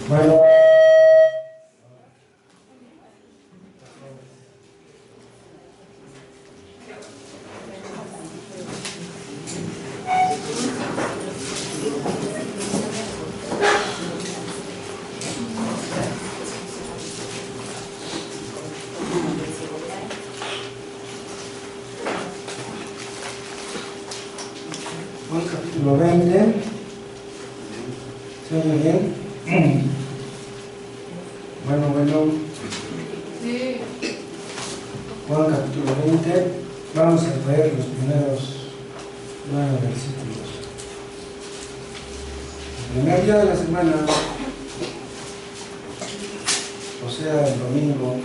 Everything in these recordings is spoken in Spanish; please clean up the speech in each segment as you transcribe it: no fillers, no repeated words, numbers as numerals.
Bueno, Juan capítulo 20. ¿Se oye bien? Bueno. Sí. Juan capítulo 20. Vamos a leer los primeros 9 versículos. El primer día de la semana, o sea, el domingo,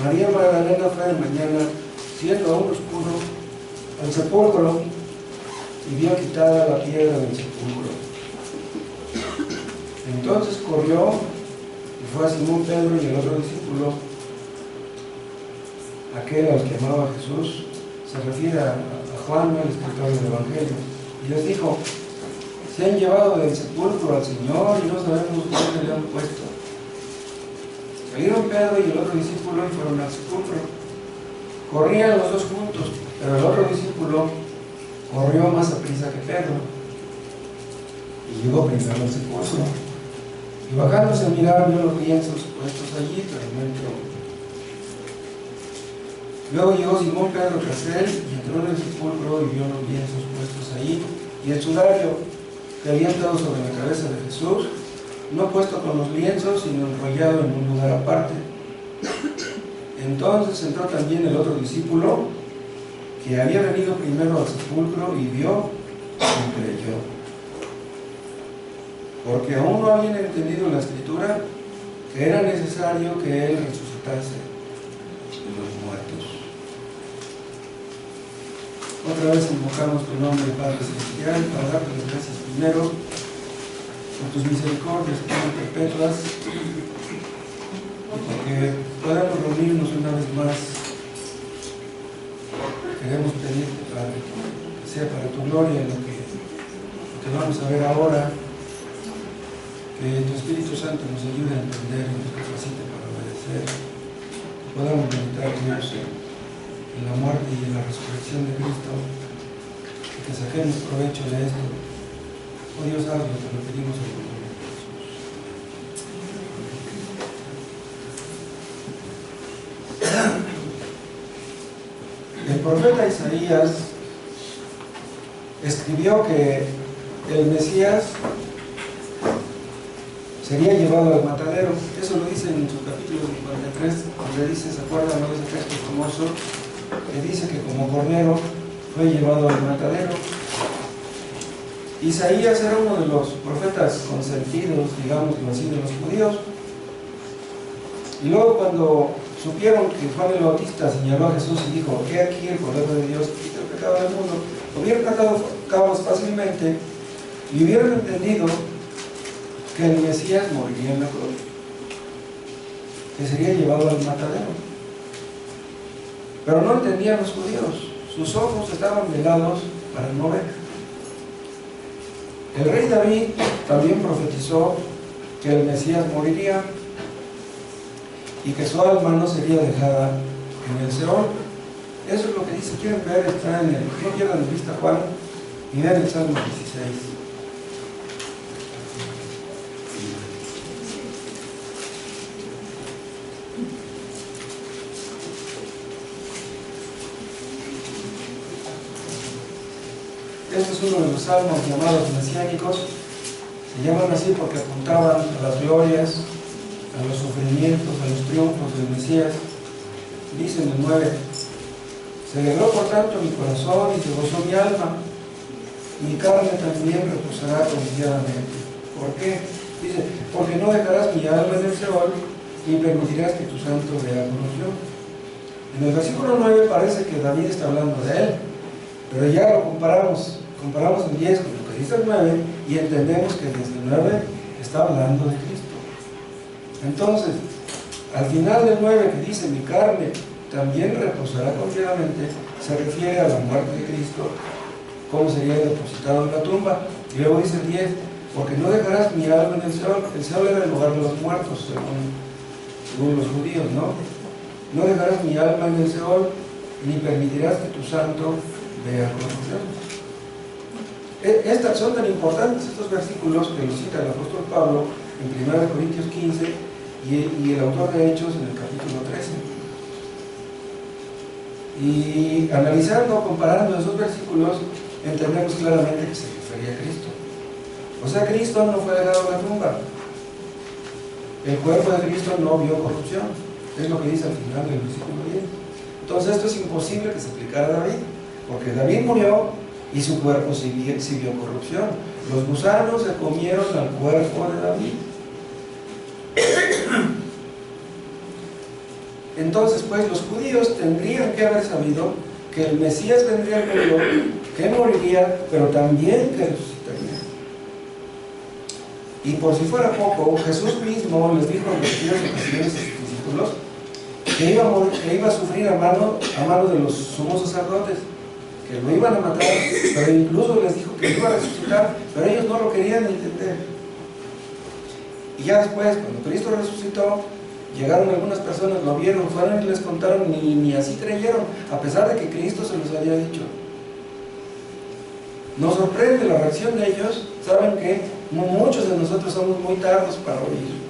María Magdalena fue de mañana, siendo aún oscuro, al sepulcro y vio quitada la piedra del sepulcro. Entonces corrió y fue a Simón Pedro y el otro discípulo, aquel al que amaba Jesús. Se refiere a Juan, el escritor del Evangelio, y les dijo: se han llevado del sepulcro al Señor y no sabemos dónde le han puesto. Salieron Pedro y el otro discípulo y fueron al sepulcro. Corrían los dos juntos, pero el otro discípulo corrió más aprisa que Pedro y llegó primero al sepulcro. Y bajándose a mirar, vio los lienzos puestos allí, pero no entró. Luego llegó Simón Pedro tras él y entró en el sepulcro y vio los lienzos puestos allí y el sudario que había estado sobre la cabeza de Jesús, no puesto con los lienzos, sino enrollado en un lugar aparte. Entonces entró también el otro discípulo, que había venido primero al sepulcro, y vio y creyó, porque aún no habían entendido la Escritura que era necesario que Él resucitase de los muertos. Otra vez invocamos tu nombre, Padre Celestial, para darte las gracias primero por tus misericordias que son perpetuas, y porque podamos reunirnos una vez más. Queremos pedirte, Padre, que sea para tu gloria lo que vamos a ver ahora, que tu Espíritu Santo nos ayude a entender y nos capacite para obedecer, que podamos meditar, Dios, en la muerte y en la resurrección de Cristo, y que saquemos provecho de esto. Oh Dios, hazlo, te lo pedimos en el nombre de Jesús. El profeta Isaías escribió que el Mesías sería llevado al matadero. Eso lo dice en su capítulo 53, donde dice, ¿se acuerdan de ese texto famoso? Que dice que como cordero fue llevado al matadero. Isaías era uno de los profetas consentidos, digámoslo así, de los judíos. Y luego, cuando supieron que Juan el Bautista señaló a Jesús y dijo: he aquí el Cordero de Dios que quita el pecado del mundo, hubieran atado cabos fácilmente y hubieran entendido que el Mesías moriría en la cruz, que sería llevado al matadero. Pero no entendían los judíos, sus ojos estaban velados para no ver. El rey David también profetizó que el Mesías moriría y que su alma no sería dejada en el Seol. Eso es lo que dice. Quieren ver, está en el, no pierdan de vista Juan, y vean el Salmo 16. Este es uno de los salmos llamados mesiánicos. Se llaman así porque apuntaban a las glorias, a los sufrimientos, a los triunfos del Mesías. Dice en el 9: se alegró por tanto mi corazón y se gozó mi alma, mi carne también reposará confiadamente. ¿Por qué? Dice: porque no dejarás mi alma en el Seol, y permitirás que tu santo vea corrupción. En el versículo 9 parece que David está hablando de él, pero ya lo comparamos el 10 con lo que dice el 9 y entendemos que desde el 9 está hablando de Cristo. Entonces, al final del 9, que dice: mi carne también reposará confiadamente, se refiere a la muerte de Cristo, cómo sería depositado en la tumba. Y luego dice el 10: porque no dejarás mi alma en el Seol. El Seol era el lugar de los muertos, según los judíos, ¿no? No dejarás mi alma en el Seol, ni permitirás que tu santo vea corrupción. Son tan importantes estos versículos que los cita el apóstol Pablo en 1 Corintios 15 y el autor de Hechos en el capítulo 13. Y analizando, comparando esos versículos, entendemos claramente que se refería a Cristo. O sea, Cristo no fue dejado en la tumba. El cuerpo de Cristo no vio corrupción. Es lo que dice al final del versículo 10. Entonces esto es imposible que se aplicara a David, porque David murió y su cuerpo sí vio corrupción. Los gusanos se comieron al cuerpo de David. Entonces, pues, los judíos tendrían que haber sabido que el Mesías vendría al mundo, que moriría, pero también que resucitaría. Y por si fuera poco, Jesús mismo les dijo en repetidas ocasiones a sus discípulos que iba a sufrir a mano de los sumos sacerdotes, que lo iban a matar, pero incluso les dijo que iba a resucitar, pero ellos no lo querían entender. Y ya después, cuando Cristo resucitó, llegaron algunas personas, lo vieron, fueron y les contaron, ni así creyeron, a pesar de que Cristo se los había dicho. Nos sorprende la reacción de ellos. Saben que muchos de nosotros somos muy tardos para oír.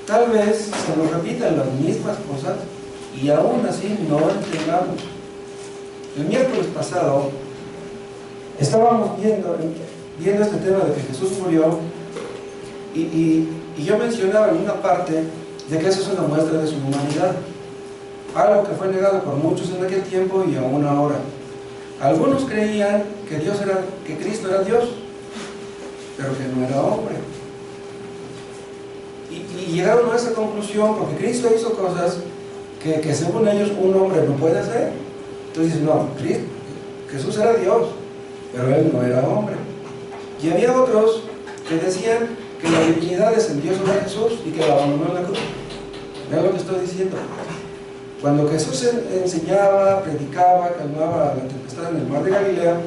Tal vez se nos repitan las mismas cosas y aún así no entendamos. El miércoles pasado estábamos viendo este tema de que Jesús murió y yo mencionaba en una parte de que eso es una muestra de su humanidad, algo que fue negado por muchos en aquel tiempo y aún ahora. Algunos creían que Cristo era Dios, pero que no era hombre. Y llegaron a esa conclusión porque Cristo hizo cosas que según ellos un hombre no puede hacer. Entonces dicen, no, Jesús era Dios, pero él no era hombre. Y había otros que decían que la divinidad descendió sobre Jesús y que la abandonó en la cruz. Vean lo que estoy diciendo. Cuando Jesús enseñaba, predicaba, calmaba la tempestad en el mar de Galilea,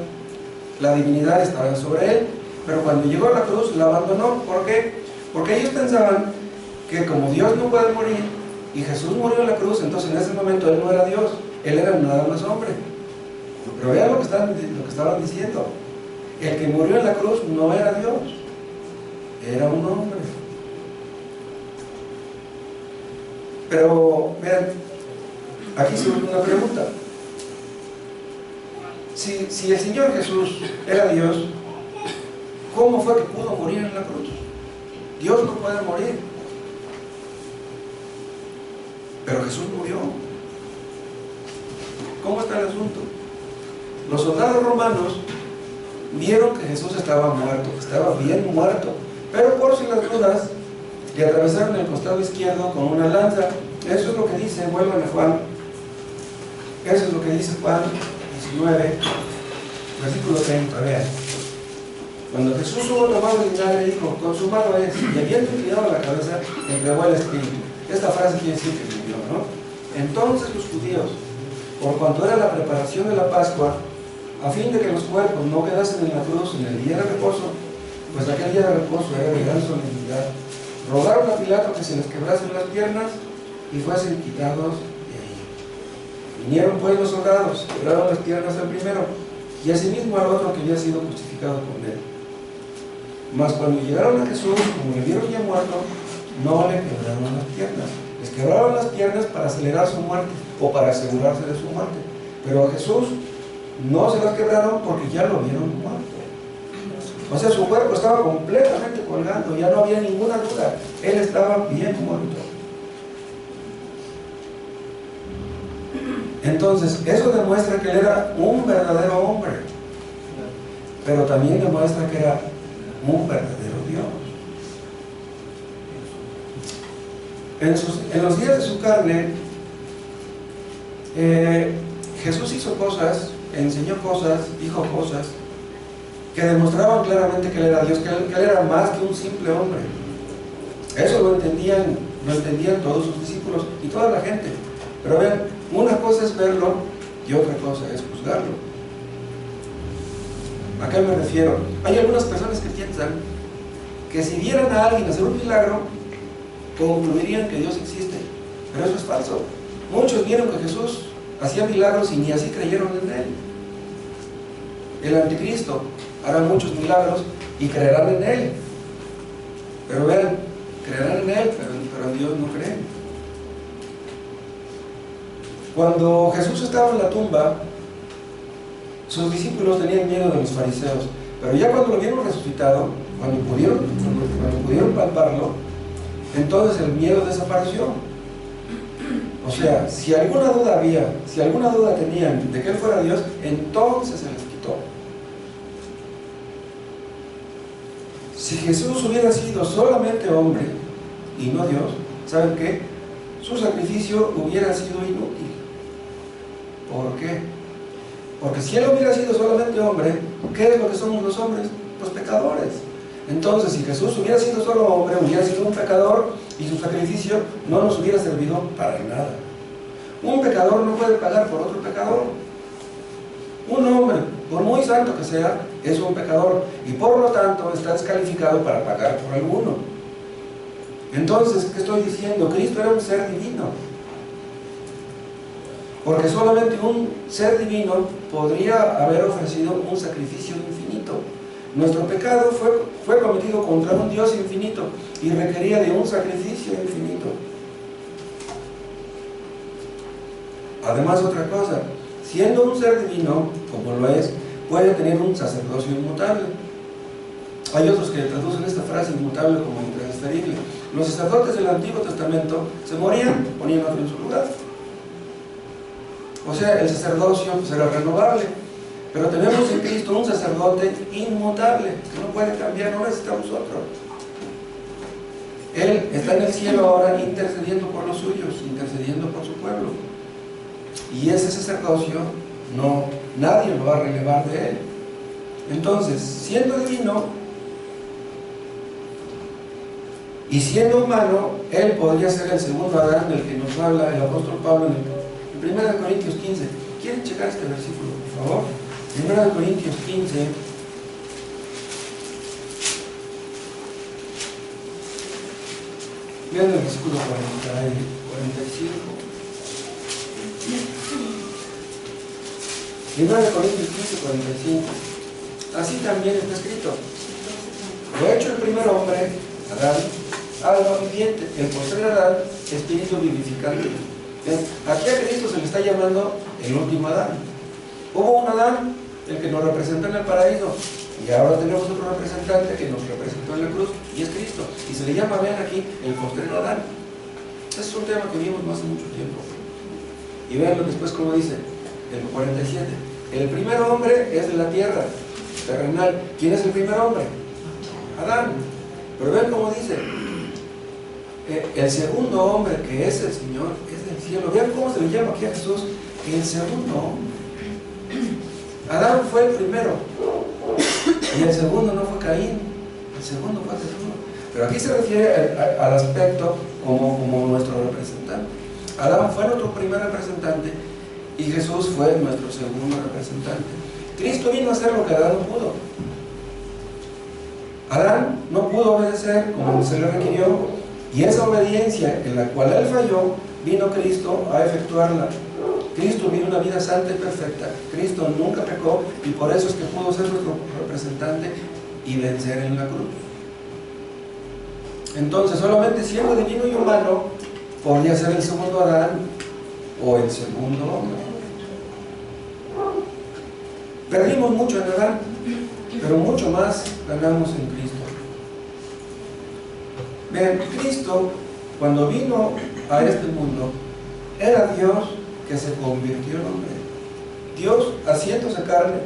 la divinidad estaba sobre él, pero cuando llegó a la cruz la abandonó. ¿Por qué? Porque ellos pensaban que como Dios no puede morir y Jesús murió en la cruz, entonces en ese momento él no era Dios, él era nada más hombre. Pero vean lo que estaban diciendo. El que murió en la cruz no era Dios, era un hombre. Pero vean, aquí surge una pregunta. Si el Señor Jesús era Dios, ¿cómo fue que pudo morir en la cruz? Dios no puede morir, pero Jesús murió. ¿Cómo está el asunto? Los soldados romanos vieron que Jesús estaba muerto, que estaba bien muerto, pero por si las dudas le atravesaron el costado izquierdo con una lanza. Eso es lo que dice, vuelvan a Juan, eso es lo que dice Juan 19, versículo 30, vean. Cuando Jesús hubo tomado el vinagre, dijo, consumado es, y habiendo inclinado la cabeza, entregó el espíritu. Esta frase quiere decir que murió, ¿no? Entonces los judíos, por cuanto era la preparación de la Pascua, a fin de que los cuerpos no quedasen en la cruz en el día de reposo, pues aquel día de reposo era de gran solemnidad, rogaron a Pilato que se les quebrasen las piernas y fuesen quitados de ahí. Vinieron pues los soldados, quebraron las piernas al primero y asimismo al otro que había sido crucificado con él. Mas cuando llegaron a Jesús, como le vieron ya muerto, no le quebraron las piernas. Les quebraron las piernas para acelerar su muerte o para asegurarse de su muerte. Pero a Jesús no se las quebraron porque ya lo vieron muerto. O sea, su cuerpo estaba completamente colgando, ya no había ninguna duda. Él estaba bien muerto. Entonces, eso demuestra que él era un verdadero hombre, pero también demuestra que era un verdadero Dios. En los días de su carne, Jesús hizo cosas, enseñó cosas, dijo cosas que demostraban claramente que él era Dios, que él era más que un simple hombre. Eso lo entendían todos sus discípulos y toda la gente. Pero vean, una cosa es verlo y otra cosa es juzgarlo. ¿A qué me refiero? Hay algunas personas que piensan que si vieran a alguien hacer un milagro, concluirían que Dios existe. Pero eso es falso. Muchos vieron que Jesús hacía milagros y ni así creyeron en Él. El anticristo hará muchos milagros y creerán en Él. Pero vean, creerán en Él, pero en Dios no creen. Cuando Jesús estaba en la tumba, sus discípulos tenían miedo de los fariseos, pero ya cuando lo vieron resucitado, cuando pudieron palparlo, entonces el miedo desapareció. O sea, si alguna duda había, si alguna duda tenían de que Él fuera Dios, entonces se les quitó. Si Jesús hubiera sido solamente hombre y no Dios, ¿saben qué? Su sacrificio hubiera sido inútil. ¿Por qué? Porque si Él hubiera sido solamente hombre, ¿qué es lo que somos los hombres? Los pecadores. Entonces, si Jesús hubiera sido solo hombre, hubiera sido un pecador y su sacrificio no nos hubiera servido para nada. Un pecador no puede pagar por otro pecador. Un hombre, por muy santo que sea, es un pecador y por lo tanto está descalificado para pagar por alguno. Entonces, ¿qué estoy diciendo? Cristo era un ser divino. Porque solamente un ser divino podría haber ofrecido un sacrificio infinito. Nuestro pecado fue cometido contra un Dios infinito y requería de un sacrificio infinito. Además, otra cosa, siendo un ser divino, como lo es, puede tener un sacerdocio inmutable. Hay otros que traducen esta frase inmutable como intransferible. Los sacerdotes del Antiguo Testamento se morían, ponían otro en su lugar. O sea, el sacerdocio pues, era renovable. Pero tenemos en Cristo un sacerdote inmutable, que no puede cambiar, no necesitamos otro. Él está en el cielo ahora intercediendo por los suyos, intercediendo por su pueblo. Y ese sacerdocio, nadie lo va a relevar de él. Entonces, siendo divino y siendo humano, él podría ser el segundo Adán del que nos habla el apóstol Pablo en 1 Corintios 15. ¿Quieren checar este versículo, por favor? 1 Corintios 15. Vean el versículo 45. 1 Corintios 15, 45. Así también está escrito: lo hecho el primer hombre, Adán, alma viviente, el postrer Adán, espíritu vivificante. Aquí a Cristo se le está llamando el último Adán. Hubo un Adán, el que nos representó en el paraíso, y ahora tenemos otro representante que nos representó en la cruz, y es Cristo, y se le llama, vean aquí, el postrer Adán. Este es un tema que vimos no hace mucho tiempo. Y vean después como dice el 47: el primer hombre es de la tierra terrenal. ¿Quién es el primer hombre? Adán. Pero vean cómo dice: el segundo hombre, que es el Señor, es del cielo. Vean cómo se le llama aquí a Jesús el segundo hombre. Adán fue el primero y el segundo no fue Caín, el segundo fue Jesús. Pero aquí se refiere al aspecto como nuestro representante. Adán fue nuestro primer representante y Jesús fue nuestro segundo representante. Cristo vino a hacer lo que Adán no pudo. Adán no pudo obedecer como se le requirió, y esa obediencia en la cual él falló, vino Cristo a efectuarla. Cristo vivió una vida santa y perfecta. Cristo nunca pecó y por eso es que pudo ser nuestro representante y vencer en la cruz. Entonces, solamente siendo divino y humano, podría ser el segundo Adán o el segundo hombre. Perdimos mucho en Adán, pero mucho más ganamos en Cristo. Vean, Cristo, cuando vino a este mundo, era Dios que se convirtió en hombre. Dios haciéndose carne,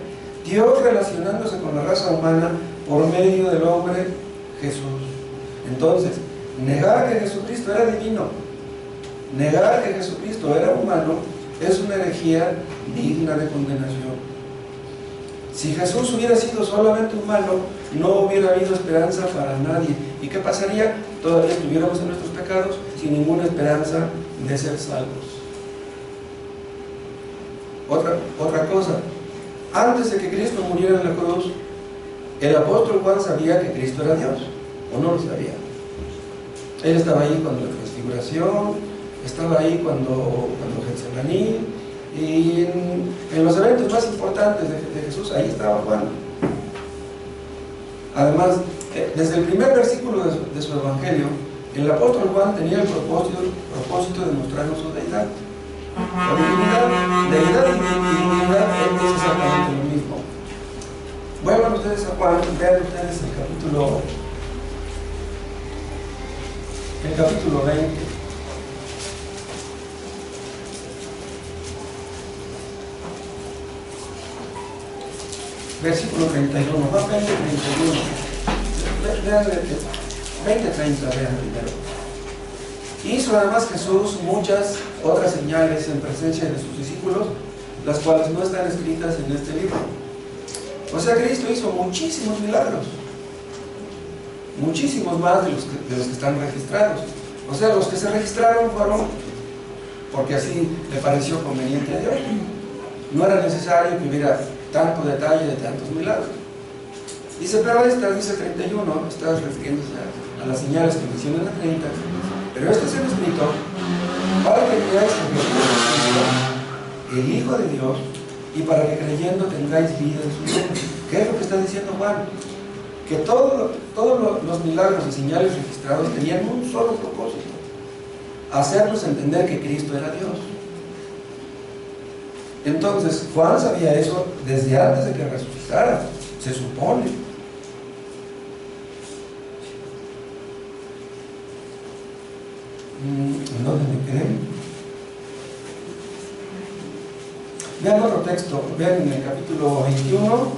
Dios relacionándose con la raza humana por medio del hombre Jesús. Entonces, negar que Jesucristo era divino, negar que Jesucristo era humano, es una herejía digna de condenación. Si Jesús hubiera sido solamente humano, no hubiera habido esperanza para nadie. ¿Y qué pasaría? Todavía estuviéramos en nuestros pecados sin ninguna esperanza de ser salvos. Otra cosa, antes de que Cristo muriera en la cruz, el apóstol Juan sabía que Cristo era Dios. ¿o no lo sabía? Él estaba ahí cuando la transfiguración, estaba ahí cuando Getsemaní, y en los eventos más importantes de Jesús, ahí estaba Juan. Además, desde el primer versículo de su evangelio, el apóstol Juan tenía el propósito de mostrarnos su deidad. La divinidad, deidad y divinidad es exactamente lo mismo. Vuelvan ustedes a Juan, vean ustedes el capítulo 20. Versículo 31, Juan 20, 31. Vean 20, 30, vean primero. Hizo además Jesús muchas otras señales en presencia de sus discípulos, las cuales no están escritas en este libro. O sea, Cristo hizo muchísimos milagros, muchísimos más de los que están registrados. O sea, los que se registraron fueron porque así le pareció conveniente a Dios. No era necesario que hubiera tanto detalle de tantos milagros. Dice, pero estas, dice 31, está refiriéndose a las señales que mencionan en la 30, pero este es el escrito para que creáis que Jesús es el Hijo de Dios y para que creyendo tengáis vida en su nombre. ¿Qué es lo que está diciendo Juan? Que todos los milagros y señales registrados tenían un solo propósito: hacernos entender que Cristo era Dios. Entonces, Juan sabía eso desde antes de que resucitara, se supone. ¿En dónde me quedé? Vean otro texto, vean en el capítulo 21.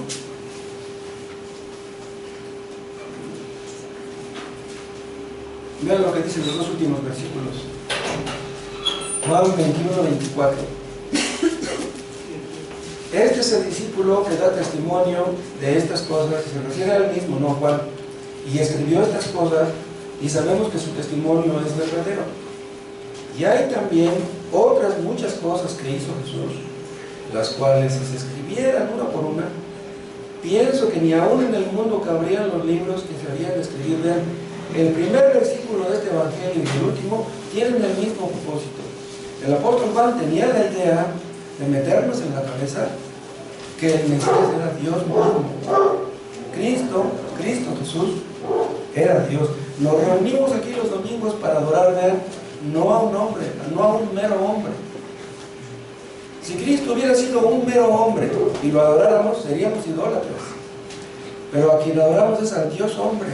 Vean lo que dicen los dos últimos versículos. Juan 21, 24. Este es el discípulo que da testimonio de estas cosas, se refiere a él mismo, no Juan, y escribió estas cosas, y sabemos que su testimonio es verdadero. Y hay también otras muchas cosas que hizo Jesús, las cuales, si se escribieran una por una, pienso que ni aún en el mundo cabrían los libros que se habían de escribir. Vean, el primer versículo de este evangelio y el último tienen el mismo propósito. El apóstol Juan tenía la idea de meternos en la cabeza que el Mesías era Dios mismo. Cristo Jesús era Dios. Nos reunimos aquí los domingos para adorar, vean, no a un hombre, no a un mero hombre. Si Cristo hubiera sido un mero hombre y lo adoráramos, seríamos idólatras. Pero a quien adoramos es al Dios hombre,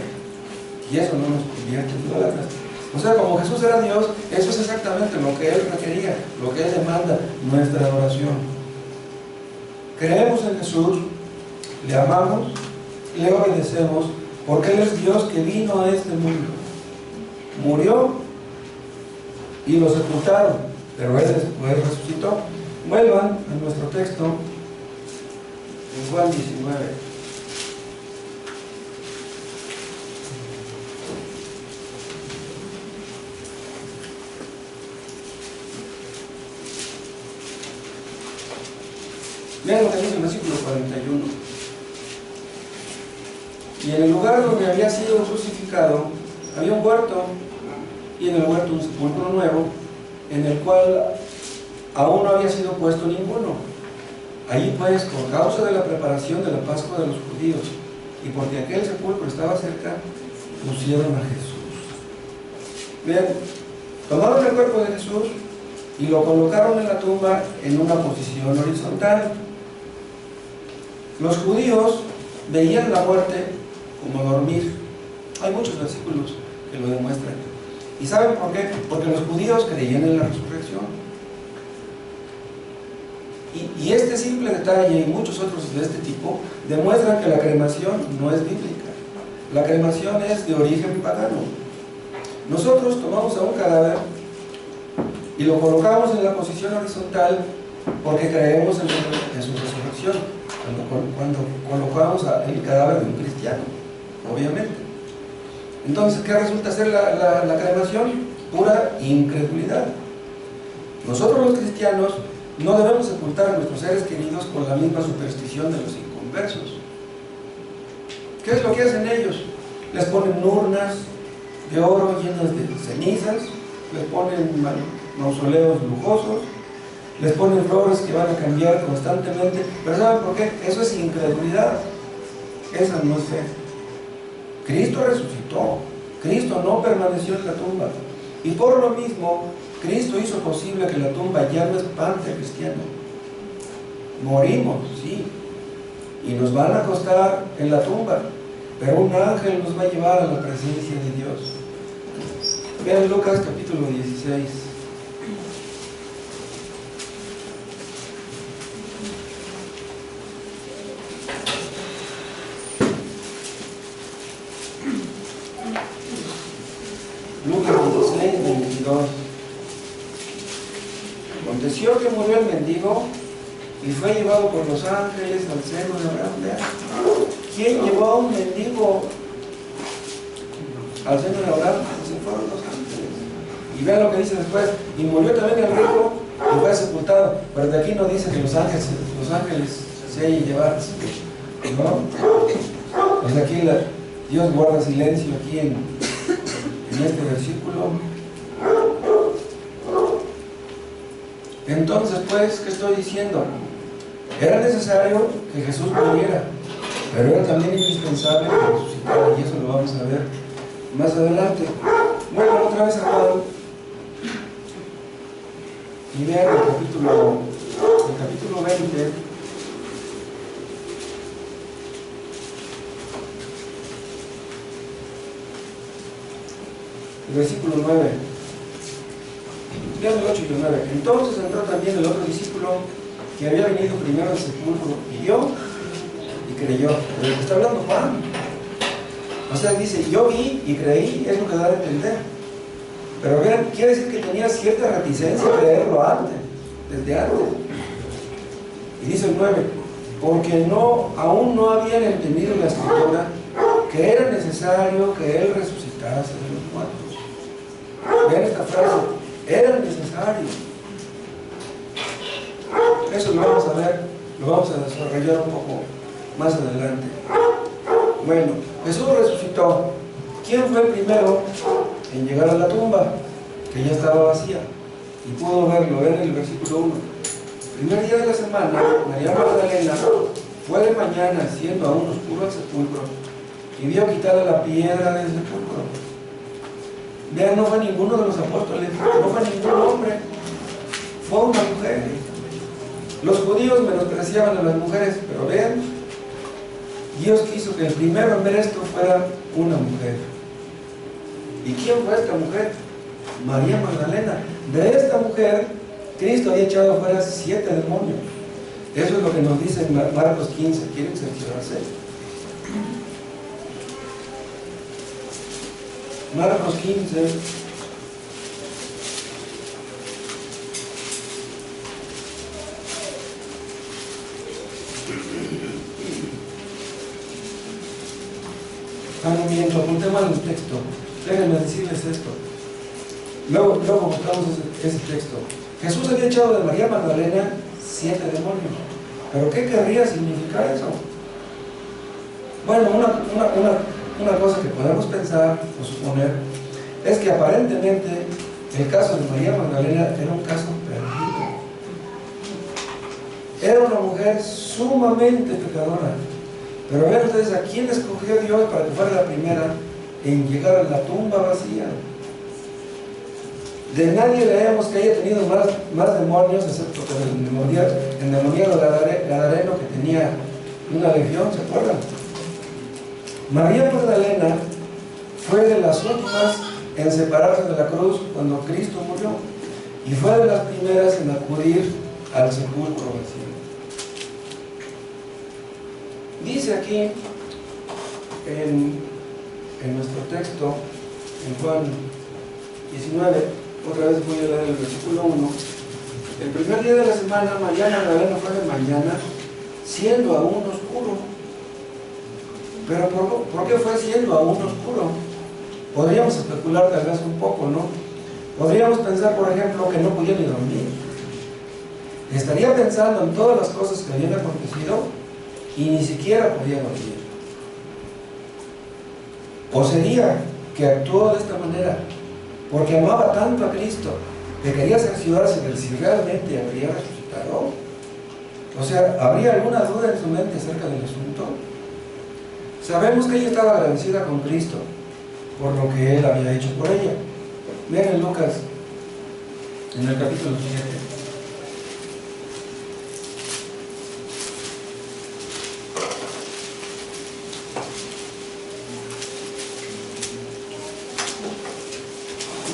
y eso no nos convierte en idólatras. O sea, como Jesús era Dios, eso es exactamente lo que Él requería, lo que Él demanda, nuestra adoración. Creemos en Jesús, le amamos, le obedecemos, porque Él es Dios que vino a este mundo. Murió y lo sepultaron, pero Él después resucitó. Vuelvan a nuestro texto en Juan 19. Vean lo que dice el versículo 41. Y en el lugar donde había sido crucificado había un huerto, y en el huerto un sepulcro nuevo, en el cual aún no había sido puesto ninguno. Allí pues, por causa de la preparación de la Pascua de los judíos, y porque aquel sepulcro estaba cerca, pusieron a Jesús. Vean, tomaron el cuerpo de Jesús y lo colocaron en la tumba en una posición horizontal. Los judíos veían la muerte como dormir. Hay muchos versículos que lo demuestran. ¿Y saben por qué? Porque los judíos creían en la resurrección. Y este simple detalle y muchos otros de este tipo demuestran que la cremación no es bíblica. La cremación es de origen pagano. Nosotros tomamos a un cadáver y lo colocamos en la posición horizontal porque creemos en su resurrección. Cuando colocamos el cadáver de un cristiano, obviamente. Entonces, ¿qué resulta ser la cremación? Pura incredulidad. Nosotros los cristianos no debemos sepultar a nuestros seres queridos con la misma superstición de los inconversos. ¿Qué es lo que hacen ellos? les ponen urnas de oro llenas de cenizas, les ponen mausoleos lujosos, les ponen flores que van a cambiar constantemente. Pero ¿saben por qué? Eso es incredulidad. Esa no es fe. Cristo resucitó. Cristo no permaneció en la tumba. Y por lo mismo, Cristo hizo posible que la tumba ya no es parte cristiana. Morimos, sí, y nos van a acostar en la tumba, pero un ángel nos va a llevar a la presencia de Dios. Vean Lucas capítulo 16. Lucas 16, 22. Aconteció que murió el mendigo y fue llevado por los ángeles al seno de Abraham. Vean, ¿quién llevó a un mendigo al seno de Abraham? Pues fueron los ángeles. Y vean lo que dice después: y murió también el rico y fue sepultado. Pero de aquí no dice que los ángeles se hayan llevado, ¿no? Pues aquí Dios guarda silencio aquí en este versículo. Entonces, pues, ¿qué estoy diciendo? Era necesario que Jesús muriera, pero era también indispensable que resucitara, y eso lo vamos a ver más adelante. Bueno, otra vez a Juan, y vean el capítulo 20, el versículo 9. Vean el 8 y el 9. Entonces entró también el otro discípulo que había venido primero al sepulcro, y vio y creyó. De lo que está hablando Juan. O sea, dice, yo vi y creí, es lo que da a entender. Pero vean, quiere decir que tenía cierta reticencia a creerlo antes, desde antes. Y dice el 9, porque aún no habían entendido en la Escritura que era necesario que Él resucitase de los muertos. Vean esta frase, era necesario. Eso lo vamos a ver, lo vamos a desarrollar un poco más adelante. Bueno, Jesús resucitó. ¿Quién fue el primero en llegar a la tumba? Que ya estaba vacía. Y pudo verlo, en el versículo 1. Primer día de la semana, María Magdalena fue de mañana, siendo aún oscuro, al sepulcro, y vio quitada la piedra del sepulcro. Vean, no fue ninguno de los apóstoles, no fue ningún hombre, fue una mujer. Los judíos menospreciaban a las mujeres, pero vean, Dios quiso que el primero en ver esto fuera una mujer. ¿Y quién fue esta mujer? María Magdalena. De esta mujer, Cristo había echado fuera 7 demonios. Eso es lo que nos dice en Marcos 15. ¿Quieren cerciorarse? Marcos 15. Mientras apuntemos al texto, déjenme decirles esto. Luego buscamos ese texto. Jesús había echado de María Magdalena 7 demonios. ¿Pero qué querría significar eso? Bueno, una cosa que podemos pensar o suponer es que aparentemente el caso de María Magdalena era un caso perdido. Era una mujer sumamente pecadora. Pero vean ustedes, ¿a quién escogió Dios para que fuera la primera en llegar a la tumba vacía? De nadie leemos que haya tenido más demonios, excepto por el endemoniado gadareno, que tenía una legión, ¿se acuerdan? María Magdalena fue de las últimas en separarse de la cruz cuando Cristo murió, y fue de las primeras en acudir al sepulcro vacío. Dice aquí en nuestro texto, en Juan 19, otra vez voy a leer el versículo 1. El primer día de la semana, María Magdalena fue de mañana, siendo aún oscuro. Pero ¿por qué fue siendo aún oscuro? Podríamos especular tal vez un poco, ¿no? Podríamos pensar, por ejemplo, que no podía ni dormir. Estaría pensando en todas las cosas que habían acontecido y ni siquiera podía dormir. ¿O sería que actuó de esta manera porque amaba tanto a Cristo que quería cerciorarse de si realmente habría resucitado? O sea, ¿habría alguna duda en su mente acerca del asunto? Sabemos que ella estaba agradecida con Cristo por lo que Él había hecho por ella. Vean en Lucas, en el capítulo 7.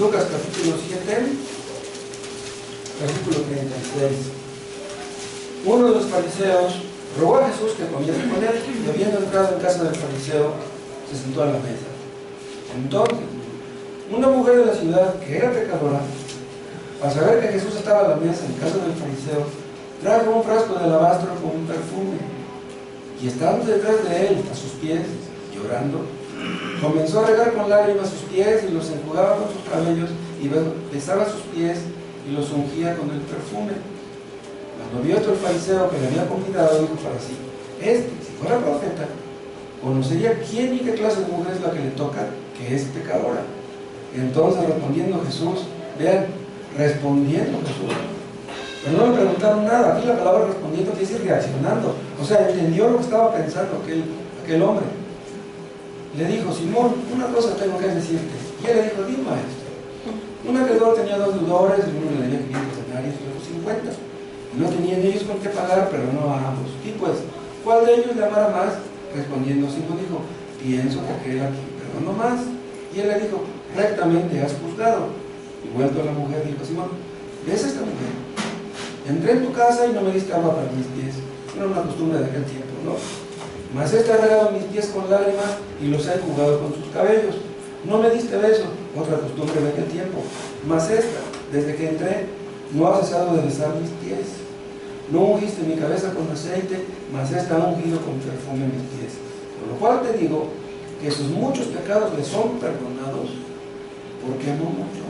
Lucas capítulo 7, versículo 36. Uno de los fariseos rogó a Jesús que comiese con él, y habiendo entrado en casa del fariseo, se sentó a la mesa. Entonces, una mujer de la ciudad, que era pecadora, al saber que Jesús estaba a la mesa en casa del fariseo, trajo un frasco de alabastro con un perfume, y estando detrás de él, a sus pies, llorando, comenzó a regar con lágrimas sus pies y los enjugaba con sus cabellos y besaba sus pies y los ungía con el perfume. Cuando vio esto el fariseo que le había convidado, dijo para sí: si fuera profeta, conocería quién y qué clase de mujer es la que le toca, que es pecadora. Entonces respondiendo Jesús, vean, respondiendo Jesús, pero no le preguntaron nada. Aquí la palabra respondiendo quiere decir reaccionando, o sea, entendió lo que estaba pensando aquel hombre. Le dijo: Simón, una cosa tengo que decirte. Y él le dijo: di, maestro. Un acreedor tenía 2 deudores, el uno le debía 500 denarios y el otro 50. No tenían ellos con qué pagar, pero no a ambos. Y pues, ¿cuál de ellos le amara más? Respondiendo Simón dijo: pienso que aquel aquí perdonó más. Y él le dijo: rectamente has juzgado. Y vuelto a la mujer, dijo: Simón, ¿ves a esta mujer? Entré en tu casa y no me diste agua para mis pies. Era una costumbre de aquel tiempo, ¿no? Mas esta ha regado mis pies con lágrimas y los ha enjugado con sus cabellos. No me diste beso, otra costumbre de aquel tiempo. Mas esta, desde que entré, no ha cesado de besar mis pies. No ungiste mi cabeza con aceite, mas esta ha ungido con perfume mis pies. Por lo cual te digo que sus muchos pecados le son perdonados, porque amó mucho.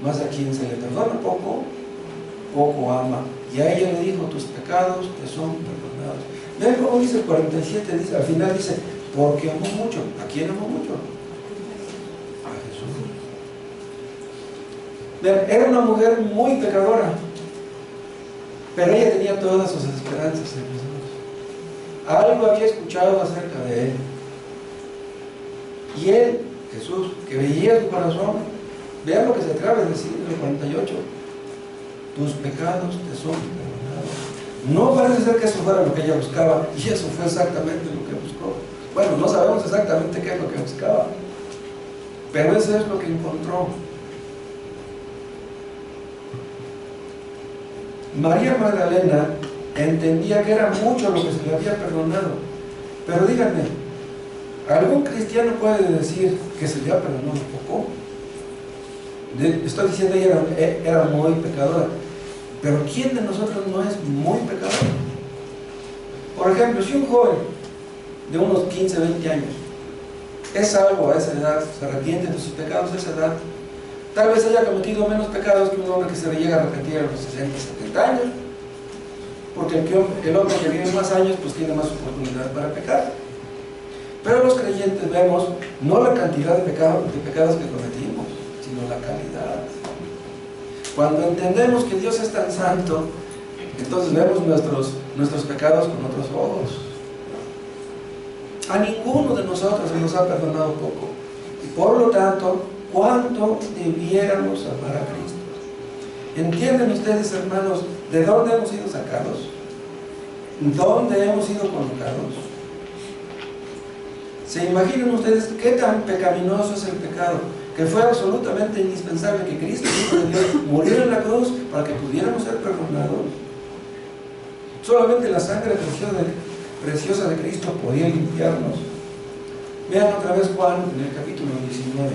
Mas a quien se le perdona poco, poco ama. Y a ella le dijo: tus pecados te son perdonados. Vean cómo dice el 47, dice, al final dice: porque amó mucho. ¿A quién amó mucho? A Jesús. Vean, era una mujer muy pecadora, pero ella tenía todas sus esperanzas en Jesús. Algo había escuchado acerca de él. Y él, Jesús, que veía su corazón, vean lo que se atreve a decir en el 48: tus pecados te son perdonados. No parece ser que eso fuera lo que ella buscaba, y eso fue exactamente lo que buscó. Bueno, no sabemos exactamente qué es lo que buscaba, pero eso es lo que encontró. María Magdalena entendía que era mucho lo que se le había perdonado. Pero díganme, ¿algún cristiano puede decir que se le ha perdonado poco? Estoy diciendo ella era muy pecadora, pero ¿quién de nosotros no es muy pecador? Por ejemplo, si un joven de unos 15, 20 años es salvo a esa edad, se arrepiente de sus pecados a esa edad, tal vez haya cometido menos pecados que un hombre que se le llega a arrepentir a los 60, 70 años, porque el hombre que vive más años pues tiene más oportunidad para pecar. Pero los creyentes vemos no la cantidad de pecados que cometimos, sino la calidad. Cuando entendemos que Dios es tan santo, entonces vemos nuestros pecados con otros ojos. A ninguno de nosotros se nos ha perdonado poco, y por lo tanto, ¿cuánto debiéramos amar a Cristo? ¿Entienden ustedes, hermanos, de dónde hemos sido sacados? ¿Dónde hemos sido colocados? ¿Se imaginan ustedes qué tan pecaminoso es el pecado? Que fue absolutamente indispensable que Cristo, Hijo de Dios, muriera en la cruz para que pudiéramos ser perdonados. Solamente la sangre preciosa de Cristo podía limpiarnos. Vean otra vez Juan en el capítulo 19.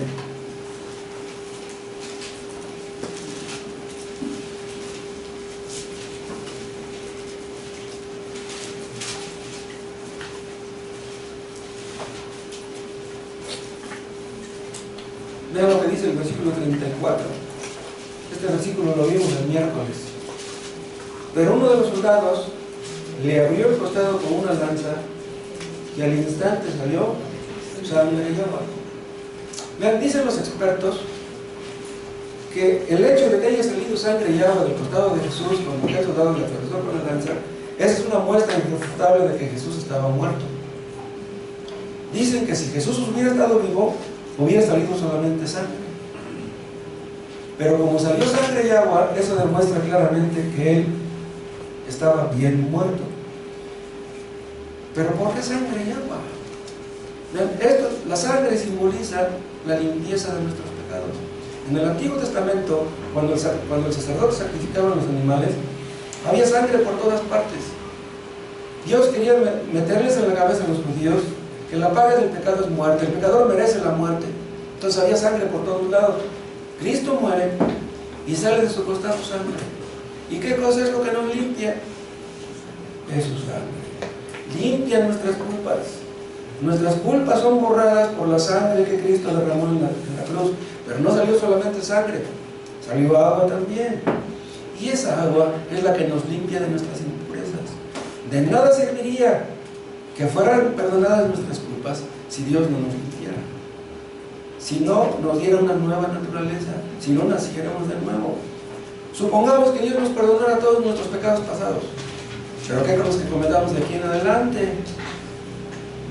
Vean lo que dice el versículo 34. Este versículo lo vimos el miércoles. Pero uno de los soldados le abrió el costado con una lanza y al instante salió sangre y agua. Vean, dicen los expertos que el hecho de que haya salido sangre y agua del costado de Jesús cuando aquel soldado le atravesó con la lanza, esa es una muestra irrefutable de que Jesús estaba muerto. Dicen que si Jesús hubiera estado vivo, hubiera salido solamente sangre. Pero como salió sangre y agua, eso demuestra claramente que él estaba bien muerto. ¿Pero por qué sangre y agua? La sangre simboliza la limpieza de nuestros pecados. En el Antiguo Testamento, cuando el sacerdote sacrificaba a los animales, había sangre por todas partes. Dios quería meterles en la cabeza a los judíos que la paga del pecado es muerte, el pecador merece la muerte. Entonces había sangre por todos lados. Cristo muere y sale de su costado sangre. ¿Y qué cosa es lo que nos limpia? Es su sangre. Limpia nuestras culpas. Nuestras culpas son borradas por la sangre que Cristo derramó en la cruz. Pero no salió solamente sangre, salió agua también. Y esa agua es la que nos limpia de nuestras impurezas. De nada serviría que fueran perdonadas nuestras culpas si Dios no nos limpiara. Si no nos diera una nueva naturaleza, si no naciéramos de nuevo. Supongamos que Dios nos perdonara todos nuestros pecados pasados. Pero ¿qué con los que cometamos de aquí en adelante?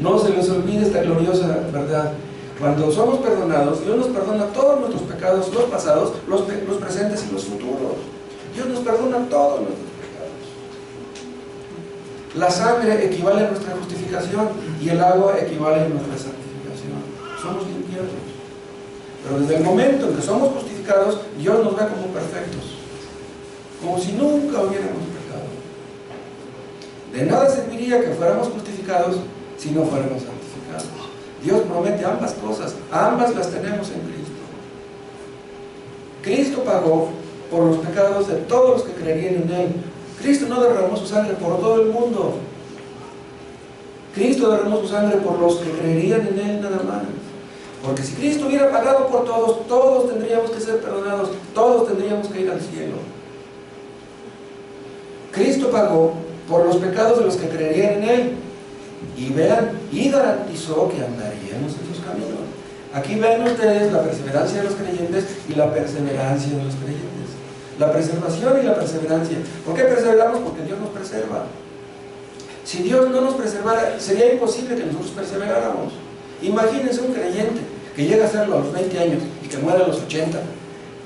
No se les olvide esta gloriosa verdad. Cuando somos perdonados, Dios nos perdona todos nuestros pecados, los pasados, los presentes y los futuros. Dios nos perdona todos nuestros pecados. La sangre equivale a nuestra justificación y el agua equivale a nuestra santificación. Somos limpiados. Pero desde el momento en que somos justificados, Dios nos ve como perfectos, como si nunca hubiéramos pecado. De nada serviría que fuéramos justificados si no fuéramos santificados. Dios promete ambas cosas, ambas las tenemos en Cristo. Cristo pagó por los pecados de todos los que creerían en Él. Cristo no derramó su sangre por todo el mundo. Cristo derramó su sangre por los que creerían en Él nada más. Porque si Cristo hubiera pagado por todos, todos tendríamos que ser perdonados, todos tendríamos que ir al cielo. Cristo pagó por los pecados de los que creerían en Él. Y vean, y garantizó que andaríamos en sus caminos. Aquí ven ustedes la perseverancia de los creyentes y la perseverancia de los creyentes. La preservación y la perseverancia. ¿Por qué perseveramos? Porque Dios nos preserva. Si Dios no nos preservara, sería imposible que nosotros perseveráramos. Imagínense un creyente que llega a hacerlo a los 20 años y que muere a los 80.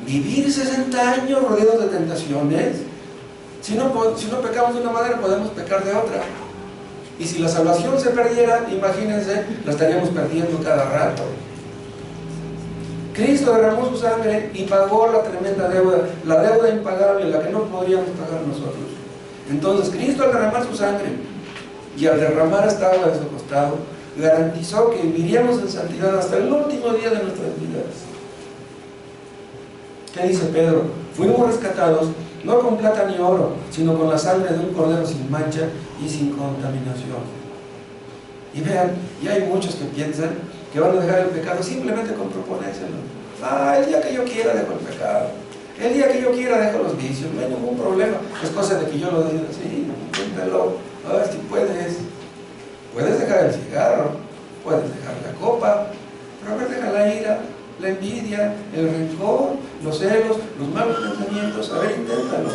Vivir 60 años rodeados de tentaciones. Si no pecamos de una manera, podemos pecar de otra. Y si la salvación se perdiera, imagínense, la estaríamos perdiendo cada rato. Cristo derramó su sangre y pagó la tremenda deuda, la deuda impagable, la que no podríamos pagar nosotros. Entonces, Cristo al derramar su sangre y al derramar esta agua de su costado, garantizó que viviríamos en santidad hasta el último día de nuestras vidas. ¿Qué dice Pedro? Fuimos rescatados no con plata ni oro, sino con la sangre de un cordero sin mancha y sin contaminación. Y vean, y hay muchos que piensan que van a dejar el pecado simplemente con proponérselo. El día que yo quiera dejo el pecado, el día que yo quiera dejo los vicios, no hay ningún problema, es cosa de que yo lo diga así, inténtalo, a ver si puedes dejar el cigarro, puedes dejar la copa, pero a ver, deja la ira, la envidia, el rencor, los celos, los malos pensamientos. A ver, inténtalo.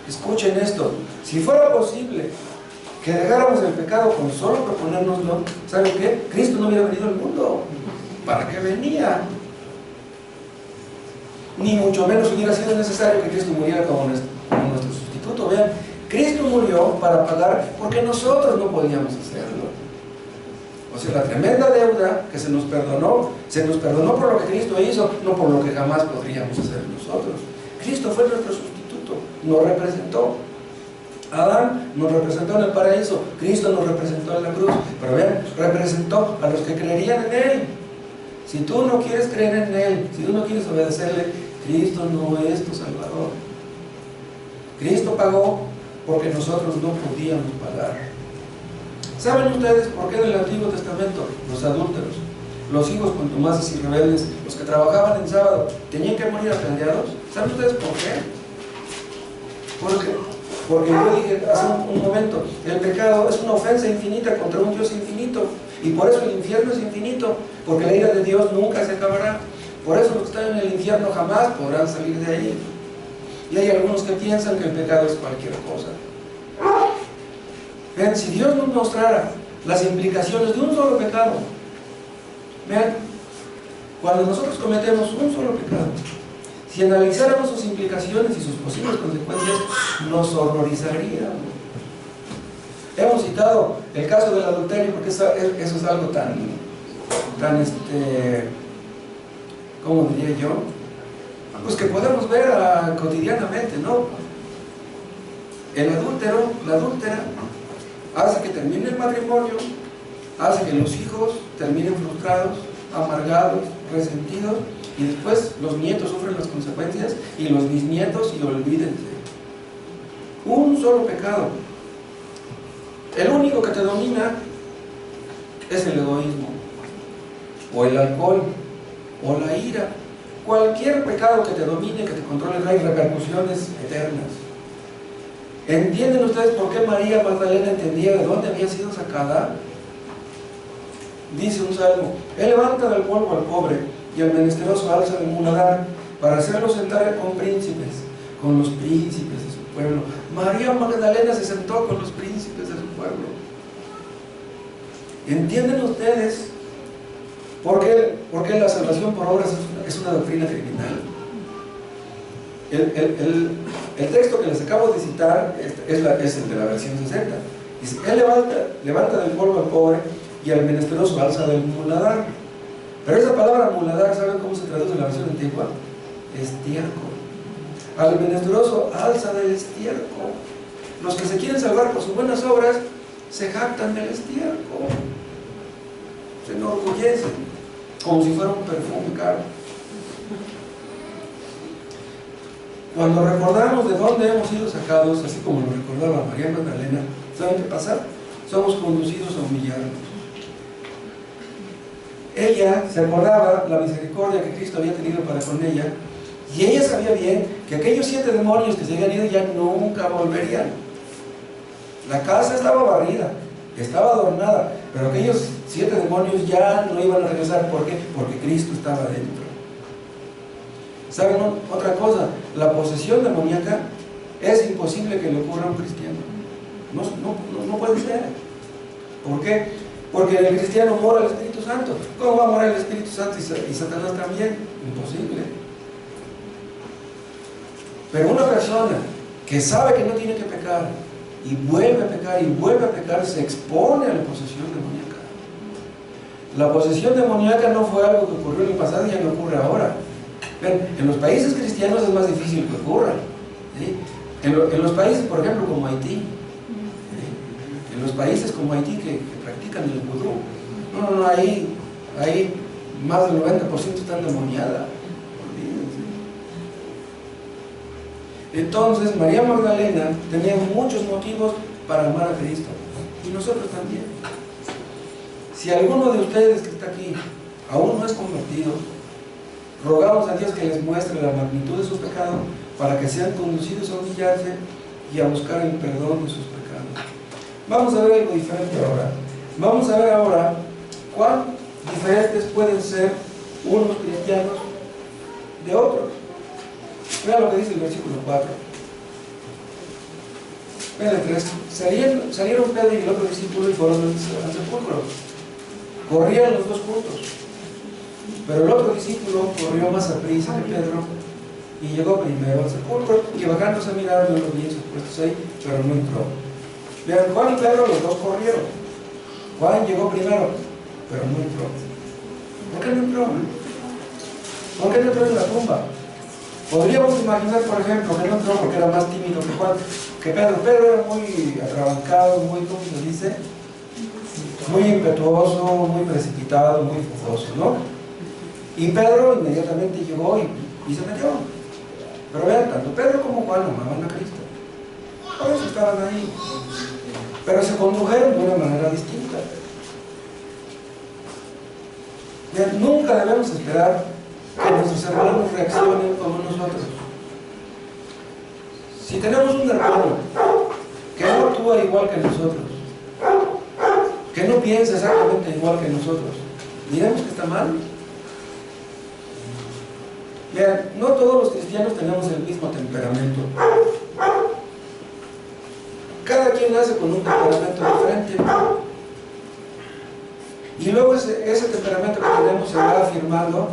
Escuchen esto. Si fuera posible que dejáramos el pecado con solo proponérnoslo, ¿saben qué? Cristo no hubiera venido al mundo. ¿Para qué venía? Ni mucho menos hubiera sido necesario que Cristo muriera como nuestro sustituto. Vean, Cristo murió para pagar porque nosotros no podíamos hacerlo. O sea, la tremenda deuda que se nos perdonó por lo que Cristo hizo, no por lo que jamás podríamos hacer nosotros. Cristo fue nuestro sustituto, nos representó. Adán nos representó en el paraíso, Cristo nos representó en la cruz, pero vean, representó a los que creerían en Él. Si tú no quieres creer en Él, si tú no quieres obedecerle, Cristo no es tu Salvador. Cristo pagó porque nosotros no podíamos pagar. ¿Saben ustedes por qué en el Antiguo Testamento los adúlteros, los hijos contumaces y rebeldes, los que trabajaban en sábado, tenían que morir apedreados? ¿Saben ustedes por qué? Porque yo dije hace un momento, el pecado es una ofensa infinita contra un Dios infinito. Y por eso el infierno es infinito, porque la ira de Dios nunca se acabará. Por eso los que están en el infierno jamás podrán salir de ahí. Y hay algunos que piensan que el pecado es cualquier cosa. Vean, si Dios nos mostrara las implicaciones de un solo pecado, vean, cuando nosotros cometemos un solo pecado, si analizáramos sus implicaciones y sus posibles consecuencias, nos horrorizaríamos. Hemos citado el caso del adulterio porque eso es algo tan ¿cómo diría yo? Pues que podemos ver cotidianamente, ¿no? El adúltero, la adúltera, hace que termine el matrimonio, hace que los hijos terminen frustrados, amargados, resentidos, y después los nietos sufren las consecuencias y los bisnietos, y olvídense. Un solo pecado. El único que te domina es el egoísmo, o el alcohol, o la ira. Cualquier pecado que te domine, que te controle, trae repercusiones eternas. ¿Entienden ustedes por qué María Magdalena entendía de dónde había sido sacada? Dice un salmo: Él levanta del polvo al pobre, y al menesteroso alza del muladar, para hacerlo sentar con príncipes, con los príncipes de su pueblo. María Magdalena se sentó con los príncipes de su pueblo. ¿Entienden ustedes por qué la salvación por obras es una doctrina criminal? El texto que les acabo de citar es el de la versión 60. Dice: Él levanta del polvo al pobre, y al menesteroso alza del muladar. Pero esa palabra muladar, ¿saben cómo se traduce en la versión antigua? Estiércol. Al menesteroso alza del estiércol. Los que se quieren salvar por sus buenas obras se jactan del estiércol, se enorgullecen como si fuera un perfume caro. Cuando recordamos de dónde hemos sido sacados, así como lo recordaba María Magdalena, ¿saben qué pasa? Somos conducidos a humillarnos. Ella se acordaba la misericordia que Cristo había tenido para con ella, y ella sabía bien que aquellos 7 demonios que se habían ido ya nunca volverían. La casa estaba barrida, estaba adornada, pero aquellos 7 demonios ya no iban a regresar. ¿Por qué? Porque Cristo estaba dentro. ¿Saben otra cosa? La posesión demoníaca es imposible que le ocurra a un cristiano. No puede ser. ¿Por qué? Porque en el cristiano mora el Espíritu Santo. ¿Cómo va a morar el Espíritu Santo y Satanás también? Imposible. Pero una persona que sabe que no tiene que pecar y vuelve a pecar y vuelve a pecar, se expone a la posesión demoníaca. La posesión demoníaca no fue algo que ocurrió en el pasado y ya no ocurre ahora. En los países cristianos es más difícil que ocurra, ¿sí? En los países, por ejemplo, como Haití, ¿sí? En los países como Haití que practican el vudú, ahí más del 90% está endemoniada. Entonces María Magdalena tenía muchos motivos para amar a Cristo, y nosotros también. Si alguno de ustedes que está aquí aún no es convertido, rogamos a Dios que les muestre la magnitud de su pecado, para que sean conducidos a humillarse y a buscar el perdón de sus pecados. Vamos a ver algo diferente ahora. Vamos a ver ahora cuán diferentes pueden ser unos cristianos de otros. Vean lo que dice el versículo 4. Vean el 3. Salieron Pedro y el otro discípulo y fueron al sepulcro. Corrían los dos juntos. Pero el otro discípulo corrió más aprisa que Pedro y llegó primero al sepulcro, y bajándose a mirar, vio los lienzos puestos ahí, pero no entró. Vean, Juan y Pedro, los dos corrieron. Juan llegó primero, pero no entró. ¿Por qué no entró? ¿Por qué no entró en la tumba? Podríamos imaginar, por ejemplo, que no entró porque era más tímido que Juan, que Pedro. Pedro era muy atrabancado, muy, ¿cómo se dice? Muy impetuoso, muy precipitado, muy fogoso, ¿no? Y Pedro inmediatamente llegó y se metió. Pero vean, tanto Pedro como Juan amaban a Cristo. Por eso estaban ahí. Pero se condujeron de una manera distinta. Vean, nunca debemos esperar que nuestros hermanos reaccionen como nosotros. Si tenemos un hermano que no actúa igual que nosotros, que no piensa exactamente igual que nosotros, ¿diremos que está mal? Vean, no todos los cristianos tenemos el mismo temperamento. Cada quien nace con un temperamento diferente. Y luego ese temperamento que tenemos se va afirmando